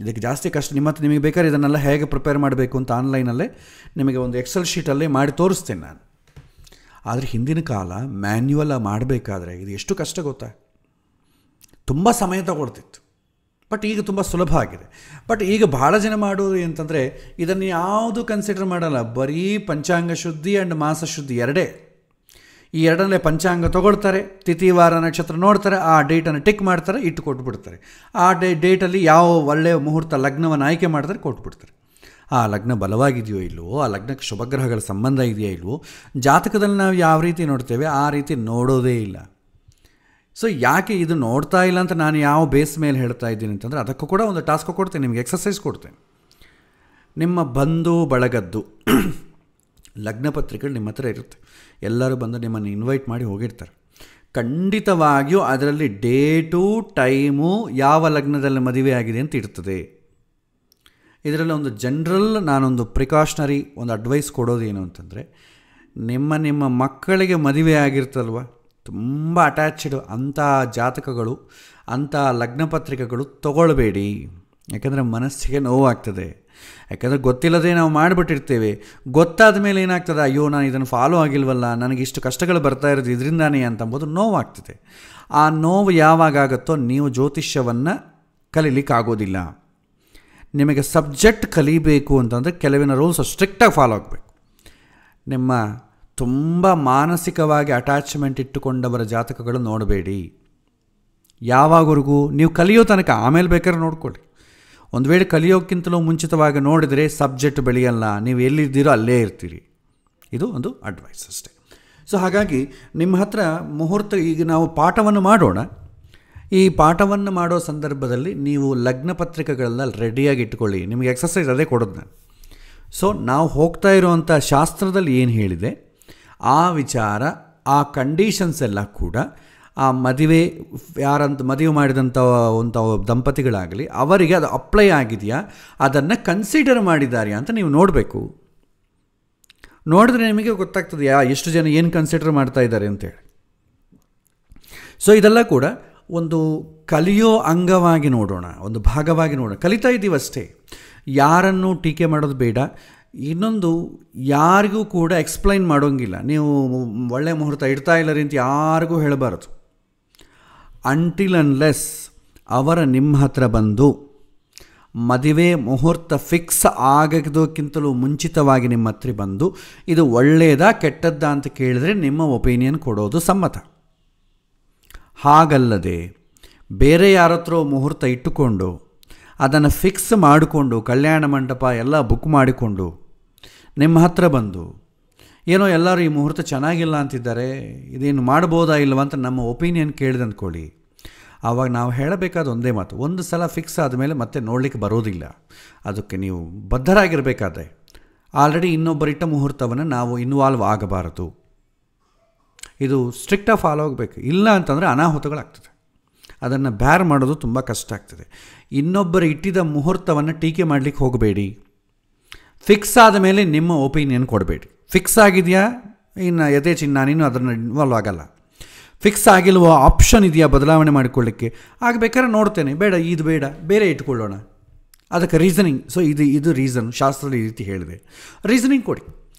ಇದಕ್ಕೆ ಜಾಸ್ತಿ ಕಷ್ಟ. ನಿಮಗೆ ಬೇಕಾದ್ರೆ ಇದನ್ನೆಲ್ಲ ಹೇಗೆ ಪ್ರಿಪೇರ್ ಮಾಡಬೇಕು ಅಂತ ಆನ್ಲೈನಲ್ಲೇ ನಿಮಗೆ ಒಂದು ಎಕ್ಸೆಲ್ ಶೀಟಲ್ಲೇ ಮಾಡಿ ತೋರಿಸ್ತೇನೆ ನಾನು. ಆದರೆ ಹಿಂದಿನ ಕಾಲ ಮ್ಯಾನ್ಯುವಲ್ ಮಾಡಬೇಕಾದ್ರೆ ಇದು ಎಷ್ಟು ಕಷ್ಟ ಗೊತ್ತಾ, ತುಂಬ ಸಮಯ ತಗೊಳ್ತಿತ್ತು. ಬಟ್ ಈಗ ತುಂಬ ಸುಲಭ ಆಗಿದೆ. ಬಟ್ ಈಗ ಭಾಳ ಜನ ಮಾಡೋದು ಅಂತಂದರೆ ಇದನ್ನು ಯಾವುದು ಕನ್ಸಿಡರ್ ಮಾಡಲ್ಲ, ಬರೀ ಪಂಚಾಂಗ ಶುದ್ಧಿ ಆ್ಯಂಡ್ ಮಾಸ ಶುದ್ಧಿ ಎರಡೇ. ಈ ಎರಡಲ್ಲೇ ಪಂಚಾಂಗ ತೊಗೊಳ್ತಾರೆ, ತಿಥಿ ವಾರ ನಕ್ಷತ್ರ ನೋಡ್ತಾರೆ, ಆ ಡೇಟನ್ನು ಟಿಕ್ ಮಾಡ್ತಾರೆ, ಇಟ್ಟು ಕೊಟ್ಬಿಡ್ತಾರೆ. ಆ ಡೇಟಲ್ಲಿ ಯಾವ ಒಳ್ಳೆಯ ಮುಹೂರ್ತ ಲಗ್ನವನ್ನು ಆಯ್ಕೆ ಮಾಡ್ತಾರೆ, ಕೊಟ್ಬಿಡ್ತಾರೆ. ಆ ಲಗ್ನ ಬಲವಾಗಿದೆಯೋ ಇಲ್ವೋ, ಆ ಲಗ್ನಕ್ಕೆ ಶುಭಗ್ರಹಗಳ ಸಂಬಂಧ ಇದೆಯೋ ಇಲ್ವೋ, ಜಾತಕದಲ್ಲಿ ನಾವು ಯಾವ ರೀತಿ ನೋಡ್ತೇವೆ ಆ ರೀತಿ ನೋಡೋದೇ ಇಲ್ಲ. ಸೊ ಯಾಕೆ ಇದು ನೋಡ್ತಾ ಇಲ್ಲ ಅಂತ ನಾನು ಯಾವ ಬೇಸ್ ಮೇಲೆ ಹೇಳ್ತಾ ಇದ್ದೀನಿ ಅಂತಂದರೆ, ಅದಕ್ಕೂ ಕೂಡ ಒಂದು ಟಾಸ್ಕ್ ಕೊಡ್ತೇನೆ, ನಿಮಗೆ ಎಕ್ಸಸೈಸ್ ಕೊಡ್ತೇನೆ. ನಿಮ್ಮ ಬಂಧು ಬಳಗದ್ದು ಲಗ್ನ ಪತ್ರಿಕೆಗಳು ನಿಮ್ಮ ಹತ್ರ ಇರುತ್ತೆ. ಎಲ್ಲರೂ ಬಂದು ನಿಮ್ಮನ್ನು ಇನ್ವೈಟ್ ಮಾಡಿ ಹೋಗಿರ್ತಾರೆ. ಖಂಡಿತವಾಗಿಯೂ ಅದರಲ್ಲಿ ಡೇಟು, ಟೈಮು, ಯಾವ ಲಗ್ನದಲ್ಲಿ ಮದುವೆ ಆಗಿದೆ ಅಂತ ಇರ್ತದೆ. ಇದರಲ್ಲಿ ಒಂದು ಜನರಲ್ ನಾನೊಂದು ಪ್ರಿಕಾಷನರಿ ಒಂದು ಅಡ್ವೈಸ್ ಕೊಡೋದು ಏನು ಅಂತಂದರೆ, ನಿಮ್ಮ ಮಕ್ಕಳಿಗೆ ಮದುವೆ ಆಗಿರ್ತಲ್ವ, ತುಂಬ ಅಟ್ಯಾಚ್ಡ್ ಅಂಥ ಜಾತಕಗಳು, ಅಂಥ ಲಗ್ನ ಪತ್ರಿಕೆಗಳು ತೊಗೊಳ್ಬೇಡಿ. ಯಾಕಂದರೆ ಮನಸ್ಸಿಗೆ ನೋವಾಗ್ತದೆ. ಯಾಕಂದರೆ ಗೊತ್ತಿಲ್ಲದೆ ನಾವು ಮಾಡಿಬಿಟ್ಟಿರ್ತೇವೆ. ಗೊತ್ತಾದ ಮೇಲೆ ಏನಾಗ್ತದೆ, ಅಯ್ಯೋ ನಾನು ಇದನ್ನು ಫಾಲೋ ಆಗಿಲ್ವಲ್ಲ, ನನಗಿಷ್ಟು ಕಷ್ಟಗಳು ಬರ್ತಾ ಇರೋದು ಇದರಿಂದಾನೇ ಅಂತಂಬೋದು ನೋವಾಗ್ತದೆ. ಆ ನೋವು ಯಾವಾಗ ಆಗುತ್ತೋ ನೀವು ಜ್ಯೋತಿಷ್ಯವನ್ನು ಕಲೀಲಿಕ್ಕಾಗೋದಿಲ್ಲ. ನಿಮಗೆ ಸಬ್ಜೆಕ್ಟ್ ಕಲಿಬೇಕು ಅಂತಂದರೆ ಕೆಲವಿನ ರೂಲ್ಸ್ ಸ್ಟ್ರಿಕ್ಟಾಗಿ ಫಾಲೋ ಆಗಬೇಕು. ನಿಮ್ಮ ತುಂಬ ಮಾನಸಿಕವಾಗಿ ಅಟ್ಯಾಚ್ಮೆಂಟ್ ಇಟ್ಟುಕೊಂಡವರ ಜಾತಕಗಳು ನೋಡಬೇಡಿ. ಯಾವಾಗವರೆಗೂ ನೀವು ಕಲಿಯೋ ತನಕ, ಆಮೇಲೆ ಬೇಕಾದ್ರೆ ನೋಡ್ಕೊಳ್ಳಿ. ಒಂದು ವೇಳೆ ಕಲಿಯೋಕ್ಕಿಂತಲೂ ಮುಂಚಿತವಾಗಿ ನೋಡಿದರೆ ಸಬ್ಜೆಕ್ಟ್ ಬೆಳೆಯಲ್ಲ, ನೀವು ಎಲ್ಲಿದ್ದೀರೋ ಅಲ್ಲೇ ಇರ್ತೀರಿ. ಇದು ಒಂದು ಅಡ್ವೈಸ್ ಅಷ್ಟೇ. ಸೊ ಹಾಗಾಗಿ ನಿಮ್ಮ ಹತ್ರ ಮುಹೂರ್ತ, ಈಗ ನಾವು ಪಾಠವನ್ನು ಮಾಡೋಣ. ಈ ಪಾಠವನ್ನು ಮಾಡೋ ಸಂದರ್ಭದಲ್ಲಿ ನೀವು ಲಗ್ನ ಪತ್ರಿಕೆಗಳೆಲ್ಲ ರೆಡಿಯಾಗಿ ಇಟ್ಕೊಳ್ಳಿ. ನಿಮಗೆ ಎಕ್ಸಸೈಸ್ ಅದೇ ಕೊಡೋದು ನಾನು. ಸೊ ನಾವು ಹೋಗ್ತಾ ಇರೋವಂಥ ಶಾಸ್ತ್ರದಲ್ಲಿ ಏನು ಹೇಳಿದೆ ಆ ವಿಚಾರ, ಆ ಕಂಡೀಷನ್ಸ್ ಎಲ್ಲ ಕೂಡ ಆ ಮದುವೆ ಮಾಡಿದಂಥ ಒಂದು ದಂಪತಿಗಳಾಗಲಿ ಅವರಿಗೆ ಅದು ಅಪ್ಲೈ ಆಗಿದೆಯಾ, ಅದನ್ನು ಕನ್ಸಿಡರ್ ಮಾಡಿದ್ದಾರೆಯಾ ಅಂತ ನೀವು ನೋಡಬೇಕು. ನೋಡಿದ್ರೆ ನಿಮಗೆ ಗೊತ್ತಾಗ್ತದೆ ಎಷ್ಟು ಜನ ಏನು ಕನ್ಸಿಡರ್ ಮಾಡ್ತಾ ಇದ್ದಾರೆ ಅಂತೇಳಿ. ಸೊ ಇದೆಲ್ಲ ಕೂಡ ಒಂದು ಕಲಿಯೋ ಅಂಗವಾಗಿ ನೋಡೋಣ, ಒಂದು ಭಾಗವಾಗಿ ನೋಡೋಣ. ಕಲಿತಾ ಇದ್ದೀವಷ್ಟೇ, ಯಾರನ್ನು ಟೀಕೆ ಮಾಡೋದು ಬೇಡ. ಇನ್ನೊಂದು, ಯಾರಿಗೂ ಕೂಡ ಎಕ್ಸ್ಪ್ಲೈನ್ ಮಾಡೋಂಗಿಲ್ಲ. ನೀವು ಒಳ್ಳೆಯ ಮುಹೂರ್ತ ಇಡ್ತಾ ಇಲ್ಲ ರೀ ಅಂತ ಯಾರಿಗೂ ಹೇಳಬಾರದು. ಅಂಟಿಲ್ ಅನ್ಲೆಸ್ ಅವರ ನಿಮ್ಮ ಹತ್ರ ಬಂದು ಮದುವೆ ಮುಹೂರ್ತ ಫಿಕ್ಸ್ ಆಗೋದಕ್ಕಿಂತಲೂ ಮುಂಚಿತವಾಗಿ ನಿಮ್ಮ ಹತ್ರ ಬಂದು ಇದು ಒಳ್ಳೆಯದಾ ಕೆಟ್ಟದ್ದಾ ಅಂತ ಕೇಳಿದ್ರೆ ನಿಮ್ಮ ಒಪಿನಿಯನ್ ಕೊಡೋದು ಸಮ್ಮತ. ಹಾಗಲ್ಲದೆ ಬೇರೆ ಯಾರ ಹತ್ರ ಮುಹೂರ್ತ ಇಟ್ಟುಕೊಂಡು ಅದನ್ನು ಫಿಕ್ಸ್ ಮಾಡಿಕೊಂಡು ಕಲ್ಯಾಣ ಮಂಟಪ ಎಲ್ಲ ಬುಕ್ ಮಾಡಿಕೊಂಡು ನಿಮ್ಮ ಹತ್ರ ಬಂದು ಏನೋ ಎಲ್ಲರೂ ಈ ಮುಹೂರ್ತ ಚೆನ್ನಾಗಿಲ್ಲ ಅಂತಿದ್ದಾರೆ, ಇದೇನು ಮಾಡ್ಬೋದಾ ಇಲ್ವ ಅಂತ ನಮ್ಮ ಒಪಿನಿಯನ್ ಕೇಳಿದೆ ಅಂದ್ಕೊಳ್ಳಿ. ಆವಾಗ ನಾವು ಹೇಳಬೇಕಾದ ಒಂದೇ ಮಾತು, ಒಂದು ಸಲ ಫಿಕ್ಸ್ ಆದಮೇಲೆ ಮತ್ತೆ ನೋಡಲಿಕ್ಕೆ ಬರೋದಿಲ್ಲ. ಅದಕ್ಕೆ ನೀವು ಬದ್ಧರಾಗಿರಬೇಕಾದ್ರೆ ಆಲ್ರೆಡಿ ಇನ್ನೊಬ್ಬರಿಟ್ಟ ಮುಹೂರ್ತವನ್ನು ನಾವು ಇನ್ವಾಲ್ವ್ ಆಗಬಾರದು. ಇದು ಸ್ಟ್ರಿಕ್ಟಾಗಿ ಫಾಲೋ ಆಗಬೇಕು. ಇಲ್ಲ ಅಂತಂದರೆ ಅನಾಹುತಗಳಾಗ್ತದೆ. ಅದನ್ನು ಬ್ಯಾರ್ ಮಾಡೋದು ತುಂಬ ಕಷ್ಟ ಆಗ್ತದೆ. ಇನ್ನೊಬ್ಬರು ಇಟ್ಟಿದ್ದ ಮುಹೂರ್ತವನ್ನು ಟೀಕೆ ಮಾಡಲಿಕ್ಕೆ ಹೋಗಬೇಡಿ. ಫಿಕ್ಸ್ ಆದ ಮೇಲೆ ನಿಮ್ಮ ಒಪಿನಿಯನ್ ಕೊಡಬೇಡಿ. ಫಿಕ್ಸ್ ಆಗಿದೆಯಾ, ಇನ್ನು ಯಥೇಚ್ಛ ನಾನಿನ್ನೂ ಅದನ್ನು ಇನ್ವಾಲ್ವ್ ಆಗಲ್ಲ. ಫಿಕ್ಸ್ ಆಗಿಲ್ವೋ, ಆಪ್ಷನ್ ಇದೆಯಾ ಬದಲಾವಣೆ ಮಾಡಿಕೊಳ್ಳಿಕ್ಕೆ, ಆಗಬೇಕಾದ್ರೆ ನೋಡ್ತೇನೆ, ಬೇಡ ಇದು ಬೇಡ ಬೇರೆ ಇಟ್ಕೊಳ್ಳೋಣ, ಅದಕ್ಕೆ ರೀಸನಿಂಗ್. ಸೊ ಇದು ರೀಸನ್, ಶಾಸ್ತ್ರದ ಈ ರೀತಿ ಹೇಳಿದೆ. ರೀಸನಿಂಗ್ ಕೊಡಿ.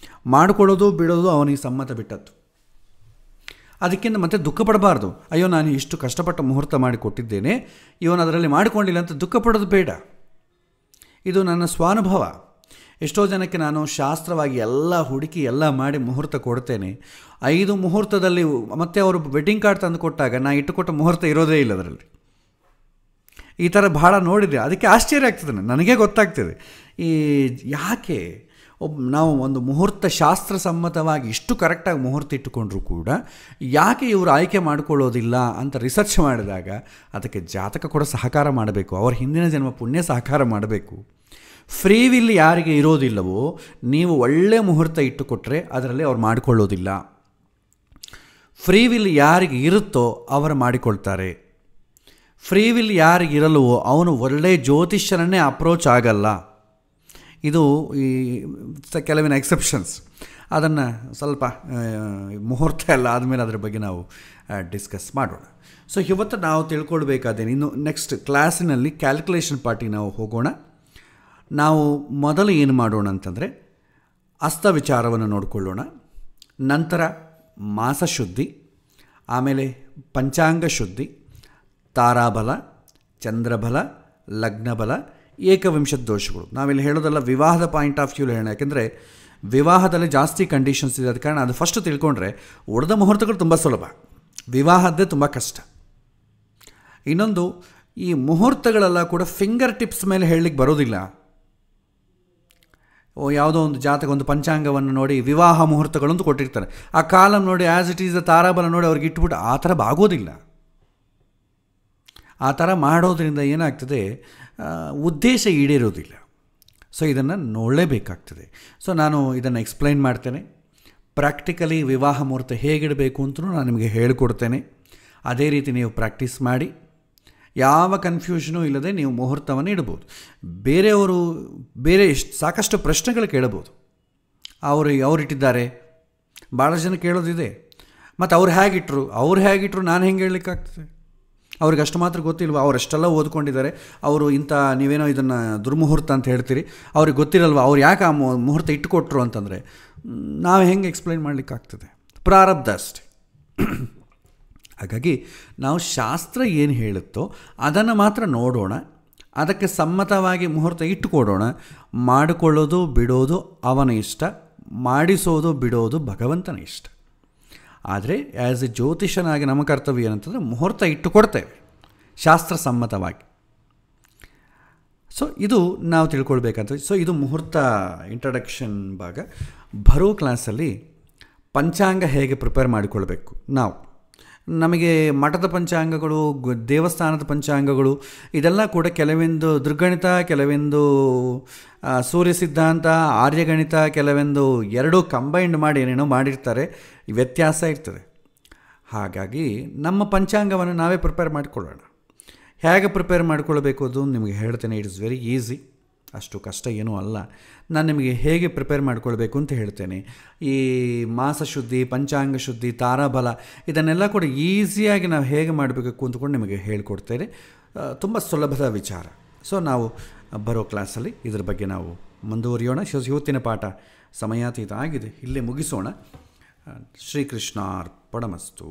ಮಾಡಿಕೊಳ್ಳೋದು ಬಿಡೋದು ಅವನಿಗೆ ಸಮ್ಮತ ಬಿಟ್ಟದ್ದು. ಅದಕ್ಕಿಂತ ಮತ್ತೆ ದುಃಖ ಪಡಬಾರ್ದು. ಅಯ್ಯೋ ನಾನು ಇಷ್ಟು ಕಷ್ಟಪಟ್ಟು ಮುಹೂರ್ತ ಮಾಡಿ ಕೊಟ್ಟಿದ್ದೇನೆ, ಇವನು ಅದರಲ್ಲಿ ಮಾಡಿಕೊಂಡಿಲ್ಲ ಅಂತ ದುಃಖ ಪಡೋದು ಬೇಡ. ಇದು ನನ್ನ ಸ್ವಾನುಭವ. ಎಷ್ಟೋ ಜನಕ್ಕೆ ನಾನು ಶಾಸ್ತ್ರವಾಗಿ ಎಲ್ಲ ಹುಡುಕಿ ಎಲ್ಲ ಮಾಡಿ ಮುಹೂರ್ತ ಕೊಡ್ತೇನೆ. 5 ಮುಹೂರ್ತದಲ್ಲಿ ಮತ್ತೆ ಅವರು ವೆಡ್ಡಿಂಗ್ ಕಾರ್ಡ್ ತಂದು ಕೊಟ್ಟಾಗ ನಾನು ಇಟ್ಟುಕೊಟ್ಟ ಮುಹೂರ್ತ ಇರೋದೇ ಇಲ್ಲ ಅದರಲ್ಲಿ. ಈ ಥರ ಭಾಳ ನೋಡಿದೆ. ಅದಕ್ಕೆ ಆಶ್ಚರ್ಯ ಆಗ್ತದೆ, ನನಗೆ ಗೊತ್ತಾಗ್ತದೆ ಈ ಯಾಕೆ ನಾವು ಒಂದು ಮುಹೂರ್ತ ಶಾಸ್ತ್ರ ಸಮ್ಮತವಾಗಿ ಇಷ್ಟು ಕರೆಕ್ಟಾಗಿ ಮುಹೂರ್ತ ಇಟ್ಟುಕೊಂಡ್ರೂ ಕೂಡ ಯಾಕೆ ಇವರು ಆಯ್ಕೆ ಮಾಡಿಕೊಳ್ಳೋದಿಲ್ಲ ಅಂತ ರಿಸರ್ಚ್ ಮಾಡಿದಾಗ ಅದಕ್ಕೆ ಜಾತಕ ಕೂಡ ಸಹಕಾರ ಮಾಡಬೇಕು, ಅವರ ಹಿಂದಿನ ಜನ್ಮ ಪುಣ್ಯ ಸಹಕಾರ ಮಾಡಬೇಕು. ಫ್ರೀ ವಿಲ್ ಯಾರಿಗೆ ಇರೋದಿಲ್ಲವೋ ನೀವು ಒಳ್ಳೆ ಮುಹೂರ್ತ ಇಟ್ಟುಕೊಟ್ರೆ ಅದರಲ್ಲಿ ಅವ್ರು ಮಾಡಿಕೊಳ್ಳೋದಿಲ್ಲ. ಫ್ರೀ ವಿಲ್ ಯಾರಿಗೆ ಇರುತ್ತೋ ಅವರು ಮಾಡಿಕೊಳ್ತಾರೆ. ಫ್ರೀ ವಿಲ್ ಯಾರಿಗಿರಲ್ವೋ ಅವನು ಒಳ್ಳೆ ಜ್ಯೋತಿಷ್ಯರನ್ನೇ ಅಪ್ರೋಚ್ ಆಗಲ್ಲ. ಇದು ಈ ಕೆಲವಿನ ಎಕ್ಸೆಪ್ಷನ್ಸ್. ಅದನ್ನು ಸ್ವಲ್ಪ ಮುಹೂರ್ತ ಎಲ್ಲ ಆದಮೇಲೆ ಅದರ ಬಗ್ಗೆ ನಾವು ಡಿಸ್ಕಸ್ ಮಾಡೋಣ. ಸೊ ಇವತ್ತು ನಾವು ತಿಳ್ಕೊಳ್ಬೇಕಾದೇನು, ಇನ್ನು ನೆಕ್ಸ್ಟ್ ಕ್ಲಾಸಿನಲ್ಲಿ ಕ್ಯಾಲ್ಕುಲೇಷನ್ ಪಾರ್ಟಿಗೆ ನಾವು ಹೋಗೋಣ. ನಾವು ಮೊದಲು ಏನು ಮಾಡೋಣ ಅಂತಂದರೆ ಅಸ್ತ ವಿಚಾರವನ್ನು ನೋಡಿಕೊಳ್ಳೋಣ, ನಂತರ ಮಾಸಶುದ್ಧಿ, ಆಮೇಲೆ ಪಂಚಾಂಗ ಶುದ್ಧಿ, ತಾರಾಬಲ, ಚಂದ್ರಬಲ, ಲಗ್ನಬಲ, ಏಕವಿಂಶದ ದೋಷಗಳು. ನಾವಿಲ್ಲಿ ಹೇಳೋದಲ್ಲ ವಿವಾಹದ ಪಾಯಿಂಟ್ ಆಫ್ ವ್ಯೂಲಿ ಹೇಳೋಣ. ಯಾಕೆಂದರೆ ವಿವಾಹದಲ್ಲಿ ಜಾಸ್ತಿ ಕಂಡೀಷನ್ಸ್ ಇದೆ. ಅದ ಕಾರಣ ಅದು ಫಸ್ಟ್ ತಿಳ್ಕೊಂಡ್ರೆ ಉಳಿದ ಮುಹೂರ್ತಗಳು ತುಂಬ ಸುಲಭ, ವಿವಾಹದ್ದೇ ತುಂಬ ಕಷ್ಟ. ಇನ್ನೊಂದು, ಈ ಮುಹೂರ್ತಗಳೆಲ್ಲ ಕೂಡ ಫಿಂಗರ್ ಟಿಪ್ಸ್ ಮೇಲೆ ಹೇಳಲಿಕ್ಕೆ ಬರೋದಿಲ್ಲ. ಯಾವುದೋ ಒಂದು ಜಾತಕ ಒಂದು ಪಂಚಾಂಗವನ್ನು ನೋಡಿ ವಿವಾಹ ಮುಹೂರ್ತಗಳಂತೂ ಕೊಟ್ಟಿರ್ತಾರೆ, ಆ ಕಾಲಮ್ ನೋಡಿ ಆ್ಯಸ್ ಇಟ್ ಈಸ್ ತಾರಾಬಲ ನೋಡಿ ಅವ್ರಿಗೆ ಇಟ್ಬಿಟ್ಟು ಆ ಥರ ಆಗೋದಿಲ್ಲ. ಆ ಥರ ಮಾಡೋದ್ರಿಂದ ಏನಾಗ್ತದೆ, ಉದ್ದೇಶ ಈಡೇರೋದಿಲ್ಲ. ಸೊ ಇದನ್ನು ನೋಡಲೇಬೇಕಾಗ್ತದೆ. ಸೊ ನಾನು ಇದನ್ನು ಎಕ್ಸ್ಪ್ಲೈನ್ ಮಾಡ್ತೇನೆ. ಪ್ರಾಕ್ಟಿಕಲಿ ವಿವಾಹ ಮುಹೂರ್ತ ಹೇಗಿಡಬೇಕು ಅಂತಲೂ ನಾನು ನಿಮಗೆ ಹೇಳಿಕೊಡ್ತೇನೆ. ಅದೇ ರೀತಿ ನೀವು ಪ್ರಾಕ್ಟೀಸ್ ಮಾಡಿ ಯಾವ ಕನ್ಫ್ಯೂಷನೂ ಇಲ್ಲದೆ ನೀವು ಮುಹೂರ್ತವನ್ನು ಇಡ್ಬೋದು. ಬೇರೆಯವರು ಸಾಕಷ್ಟು ಪ್ರಶ್ನೆಗಳು ಕೇಳಬಹುದು. ಅವ್ರು ಇಟ್ಟಿದ್ದಾರೆ, ಭಾಳ ಜನ ಕೇಳೋದಿದೆ. ಮತ್ತು ಅವ್ರು ಹೇಗಿಟ್ರು ನಾನು ಹೆಂಗೆ ಹೇಳಲಿಕ್ಕಾಗ್ತದೆ? ಅವ್ರಿಗೆ ಅಷ್ಟು ಮಾತ್ರ ಗೊತ್ತಿಲ್ವ? ಅವರಷ್ಟೆಲ್ಲ ಓದ್ಕೊಂಡಿದ್ದಾರೆ, ಅವರು ನೀವೇನೋ ಇದನ್ನು ದುರ್ಮುಹೂರ್ತ ಅಂತ ಹೇಳ್ತೀರಿ, ಅವ್ರಿಗೆ ಗೊತ್ತಿರಲ್ವ ಅವ್ರು ಯಾಕೆ ಆ ಮುಹೂರ್ತ ಇಟ್ಟುಕೊಟ್ರು ಅಂತಂದರೆ ನಾವು ಹೆಂಗೆ ಎಕ್ಸ್ಪ್ಲೈನ್ ಮಾಡಲಿಕ್ಕಾಗ್ತದೆ? ಪ್ರಾರಬ್ಧ ಅಷ್ಟೆ. ಹಾಗಾಗಿ ನಾವು ಶಾಸ್ತ್ರ ಏನು ಹೇಳುತ್ತೋ ಅದನ್ನು ಮಾತ್ರ ನೋಡೋಣ, ಅದಕ್ಕೆ ಸಮ್ಮತವಾಗಿ ಮುಹೂರ್ತ ಇಟ್ಟುಕೊಡೋಣ. ಮಾಡಿಕೊಳ್ಳೋದು ಬಿಡೋದು ಅವನ ಇಷ್ಟ, ಮಾಡಿಸೋದು ಬಿಡೋದು ಭಗವಂತನ ಇಷ್ಟ. ಆದರೆ ಆ್ಯಸ್ ಎ ಜ್ಯೋತಿಷನಾಗಿ ನಮ್ಮ ಕರ್ತವ್ಯ ಏನಂತಂದರೆ ಮುಹೂರ್ತ ಇಟ್ಟುಕೊಡ್ತೇವೆ ಶಾಸ್ತ್ರ ಸಮ್ಮತವಾಗಿ. ಸೊ ಇದು ನಾವು ತಿಳ್ಕೊಳ್ಬೇಕಂತ. ಸೊ ಇದು ಮುಹೂರ್ತ ಇಂಟ್ರಡಕ್ಷನ್ ಭಾಗ. ಬರೋ ಕ್ಲಾಸಲ್ಲಿ ಪಂಚಾಂಗ ಹೇಗೆ ಪ್ರಿಪೇರ್ ಮಾಡಿಕೊಳ್ಬೇಕು. ನಮಗೆ ಮಠದ ಪಂಚಾಂಗಗಳು, ದೇವಸ್ಥಾನದ ಪಂಚಾಂಗಗಳು ಇದೆಲ್ಲ ಕೂಡ ಕೆಲವೊಂದು ದುರ್ಗಣಿತ, ಕೆಲವೊಂದು ಸೂರ್ಯ ಸಿದ್ಧಾಂತ, ಆರ್ಯಗಣಿತ, ಕೆಲವೊಂದು ಎರಡೂ ಕಂಬೈಂಡ್ ಮಾಡಿ ಏನೇನೋ ಮಾಡಿರ್ತಾರೆ, ವ್ಯತ್ಯಾಸ ಇರ್ತದೆ. ಹಾಗಾಗಿ ನಮ್ಮ ಪಂಚಾಂಗವನ್ನು ನಾವೇ ಪ್ರಿಪೇರ್ ಮಾಡಿಕೊಳ್ಳೋಣ. ಹೇಗೆ ಪ್ರಿಪೇರ್ ಮಾಡಿಕೊಳ್ಬೇಕು ಅದು ನಿಮಗೆ ಹೇಳ್ತೇನೆ. ಇಟ್ ಇಸ್ ವೆರಿ ಈಸಿ, ಅಷ್ಟು ಕಷ್ಟ ಏನೂ ಅಲ್ಲ. ನಾನು ನಿಮಗೆ ಹೇಗೆ ಪ್ರಿಪೇರ್ ಮಾಡಿಕೊಳ್ಬೇಕು ಅಂತ ಹೇಳ್ತೇನೆ. ಈ ಮಾಸಶುದ್ಧಿ, ಪಂಚಾಂಗ ಶುದ್ಧಿ, ತಾರಾಬಲ ಇದನ್ನೆಲ್ಲ ಕೂಡ ಈಸಿಯಾಗಿ ನಾವು ಹೇಗೆ ಮಾಡಬೇಕು ಅಂತಕೊಂಡು ನಿಮಗೆ ಹೇಳಿಕೊಡ್ತೇನೆ. ತುಂಬ ಸುಲಭದ ವಿಚಾರ. ಸೊ ನಾವು ಬರೋ ಕ್ಲಾಸಲ್ಲಿ ಇದ್ರ ಬಗ್ಗೆ ನಾವು ಮುಂದುವರಿಯೋಣ. ಇವತ್ತಿನ ಪಾಠ ಸಮಯಾತೀತ ಆಗಿದೆ, ಇಲ್ಲೇ ಮುಗಿಸೋಣ. ಶ್ರೀಕೃಷ್ಣಾರ್ಪಣಮಸ್ತು.